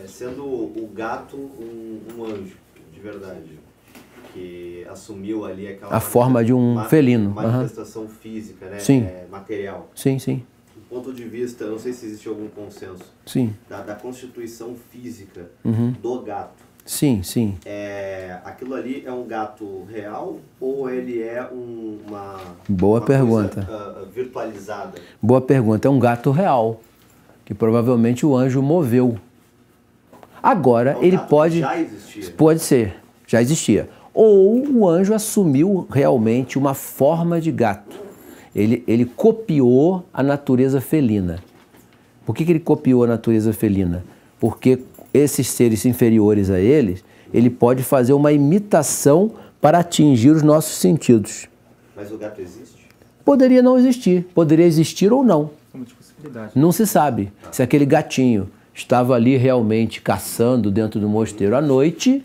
Speaker 8: Sendo o gato um anjo, de verdade, que assumiu ali aquela...
Speaker 1: A forma de um felino.
Speaker 8: Manifestação física, né?
Speaker 1: Sim.
Speaker 8: Material.
Speaker 1: Sim, sim.
Speaker 8: Do ponto de vista, eu não sei se existe algum consenso,
Speaker 1: Sim.
Speaker 8: da constituição física do gato.
Speaker 1: Sim, sim.
Speaker 8: Aquilo ali é um gato real ou ele é uma
Speaker 1: Boa
Speaker 8: uma
Speaker 1: pergunta.
Speaker 8: coisa, virtualizada?
Speaker 1: Boa pergunta. É um gato real, que provavelmente o anjo moveu. Agora,
Speaker 8: É um
Speaker 1: ele
Speaker 8: gato que
Speaker 1: pode...
Speaker 8: já existia.
Speaker 1: Pode ser, já existia. Ou o anjo assumiu realmente uma forma de gato. Ele copiou a natureza felina. Por que ele copiou a natureza felina? Porque esses seres inferiores a ele pode fazer uma imitação para atingir os nossos sentidos.
Speaker 8: Mas o gato existe?
Speaker 1: Poderia não existir, poderia existir ou não.
Speaker 6: São muitas possibilidades.
Speaker 1: Não se sabe se aquele gatinho estava ali realmente caçando dentro do mosteiro à noite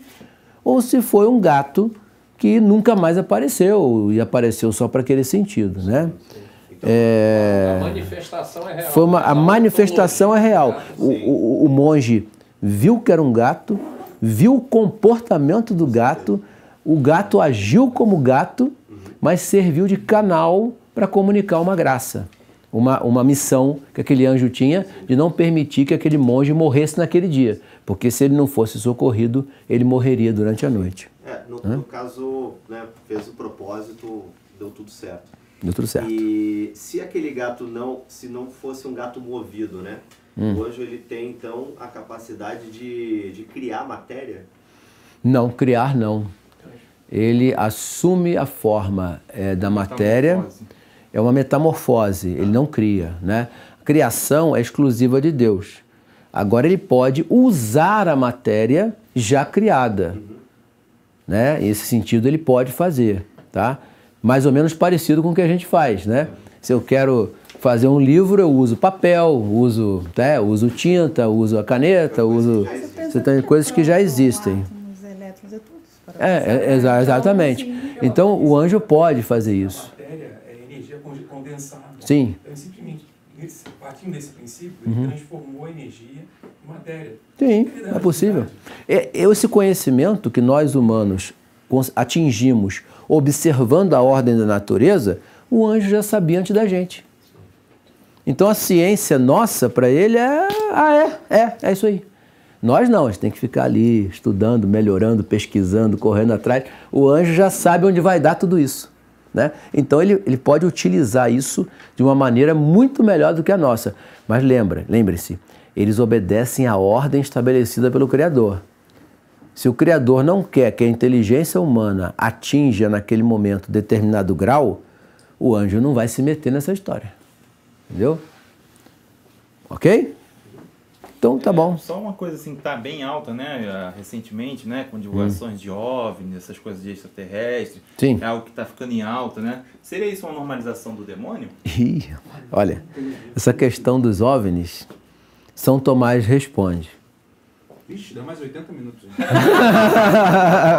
Speaker 1: ou se foi um gato que nunca mais apareceu e apareceu só para aquele sentido, né?
Speaker 4: A manifestação é real.
Speaker 1: A manifestação é real. O monge viu que era um gato, viu o comportamento do gato, o gato agiu como gato, mas serviu de canal para comunicar uma graça. Uma missão que aquele anjo tinha de não permitir que aquele monge morresse naquele dia. Porque se ele não fosse socorrido, ele morreria durante a noite.
Speaker 8: No caso, né, fez o propósito, deu tudo certo.
Speaker 1: Deu tudo certo.
Speaker 8: E se aquele gato se não fosse um gato movido, né? O anjo ele tem então a capacidade de criar matéria?
Speaker 1: Não, criar não. Ele assume a forma da matéria. É uma metamorfose, ele não cria, né? A criação é exclusiva de Deus. Agora ele pode usar a matéria já criada, né? Nesse sentido ele pode fazer, tá? Mais ou menos parecido com o que a gente faz, né? Se eu quero fazer um livro, eu uso papel, uso tinta, uso a caneta, uso... Você tem coisas que já existem.
Speaker 3: Átomos, elétrons, tudo.
Speaker 1: Exatamente. Então o anjo pode fazer isso.
Speaker 5: Energia condensada.
Speaker 1: Sim.
Speaker 5: Então, simplesmente, partindo desse princípio, ele transformou a energia em matéria.
Speaker 1: Sim, é possível. Esse conhecimento que nós humanos atingimos observando a ordem da natureza, o anjo já sabia antes da gente. Então a ciência nossa para ele é isso aí. Nós não, a gente tem que ficar ali estudando, melhorando, pesquisando, correndo atrás. O anjo já sabe onde vai dar tudo isso, né? Então ele pode utilizar isso de uma maneira muito melhor do que a nossa. Mas lembre-se, eles obedecem à ordem estabelecida pelo Criador. Se o Criador não quer que a inteligência humana atinja naquele momento determinado grau, o anjo não vai se meter nessa história. Entendeu? Ok? Então tá bom.
Speaker 6: Só uma coisa assim que tá bem alta, né? Recentemente, né? Com divulgações de OVNI, essas coisas de extraterrestre.
Speaker 1: Sim.
Speaker 6: É algo que tá ficando em alta, né? Seria isso uma normalização do demônio?
Speaker 1: Olha, essa questão dos OVNIs, São Tomás responde.
Speaker 2: Vixe, dá mais 80 minutos.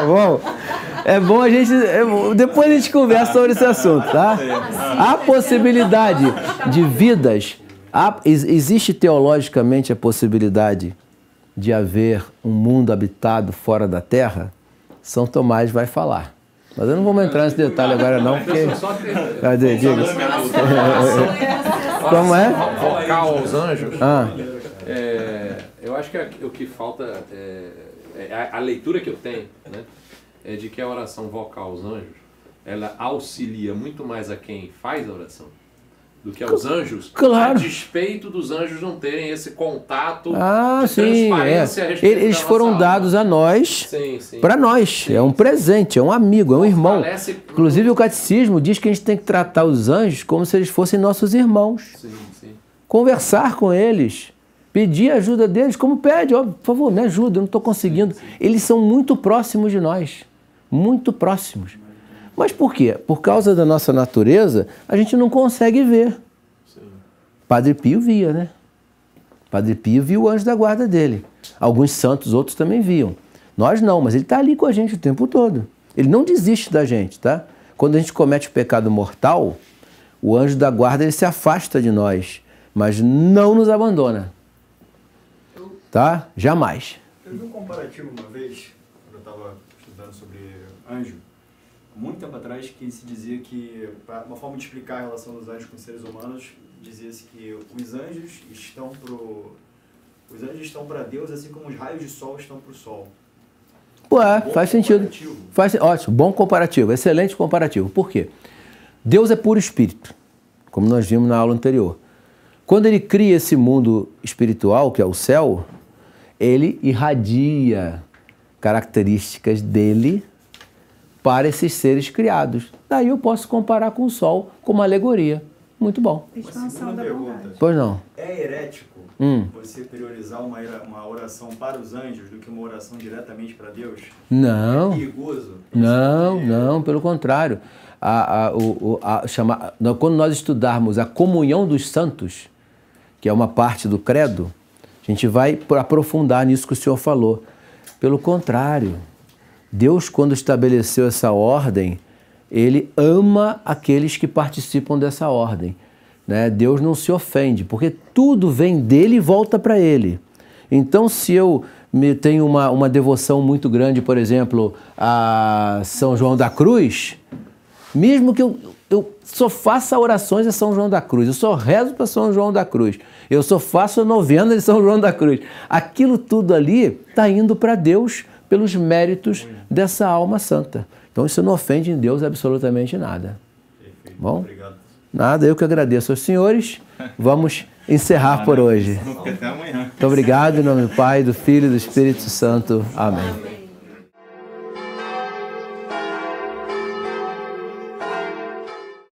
Speaker 1: Bom, é bom a gente... depois a gente conversa sobre esse assunto, tá? A possibilidade de vidas... existe teologicamente a possibilidade de haver um mundo habitado fora da Terra? São Tomás vai falar. Mas eu não vou entrar nesse detalhe agora não, porque... Cadê? Diga. Como é?
Speaker 4: Vocal aos anjos. Eu acho que o que falta, a leitura que eu tenho, né, é de que a oração vocal aos anjos, ela auxilia muito mais a quem faz a oração do que aos anjos,
Speaker 1: claro.
Speaker 4: A despeito dos anjos não terem esse contato de
Speaker 1: sim,
Speaker 4: transparência a respeito
Speaker 1: eles
Speaker 4: da
Speaker 1: foram
Speaker 4: nossa
Speaker 1: dados
Speaker 4: alma.
Speaker 1: a nós,
Speaker 4: Sim.
Speaker 1: para nós. É um presente, é um amigo, é um irmão.
Speaker 4: Parece...
Speaker 1: Inclusive o catecismo diz que a gente tem que tratar os anjos como se eles fossem nossos irmãos.
Speaker 4: Sim.
Speaker 1: Conversar com eles, pedir ajuda deles, como pede, ó, por favor, me ajuda, eu não estou conseguindo. Eles são muito próximos de nós, muito próximos. Mas por quê? Por causa da nossa natureza, a gente não consegue ver. Sim. Padre Pio via, né? Padre Pio viu o anjo da guarda dele. Alguns santos, outros também viam. Nós não, mas ele está ali com a gente o tempo todo. Ele não desiste da gente, tá? Quando a gente comete o pecado mortal, o anjo da guarda ele se afasta de nós, mas não nos abandona. Tá? Jamais.
Speaker 7: Eu vi um comparativo uma vez, quando eu estava estudando sobre anjo, muito tempo atrás, que se dizia que, uma forma de explicar a relação dos anjos com os seres humanos, dizia-se que os anjos estão para Deus, assim como os raios de sol estão para o sol.
Speaker 1: Faz sentido. Ótimo, bom comparativo, excelente comparativo. Por quê? Deus é puro espírito, como nós vimos na aula anterior. Quando ele cria esse mundo espiritual, que é o céu, ele irradia características dele para esses seres criados. Daí eu posso comparar com o sol como uma alegoria. Muito bom.
Speaker 3: Expansão da bondade.
Speaker 1: Pois não.
Speaker 7: É herético você priorizar uma oração para os anjos do que uma oração diretamente para Deus?
Speaker 1: Não.
Speaker 7: É perigoso?
Speaker 1: Não, pelo contrário. Quando nós estudarmos a comunhão dos santos, que é uma parte do credo, a gente vai aprofundar nisso que o senhor falou. Pelo contrário, Deus, quando estabeleceu essa ordem, ele ama aqueles que participam dessa ordem. Né? Deus não se ofende, porque tudo vem dele e volta para ele. Então, se eu tenho uma devoção muito grande, por exemplo, a São João da Cruz, mesmo que eu só faça orações a São João da Cruz, eu só rezo para São João da Cruz, eu só faço a novena de São João da Cruz, aquilo tudo ali está indo para Deus pelos méritos dessa alma santa. Então isso não ofende em Deus absolutamente nada.
Speaker 7: Perfeito.
Speaker 1: Bom?
Speaker 7: Obrigado.
Speaker 1: Nada, eu que agradeço aos senhores. Vamos encerrar por hoje.
Speaker 6: Até amanhã.
Speaker 1: Muito obrigado, em nome do Pai, do Filho e do Espírito Santo. Amém.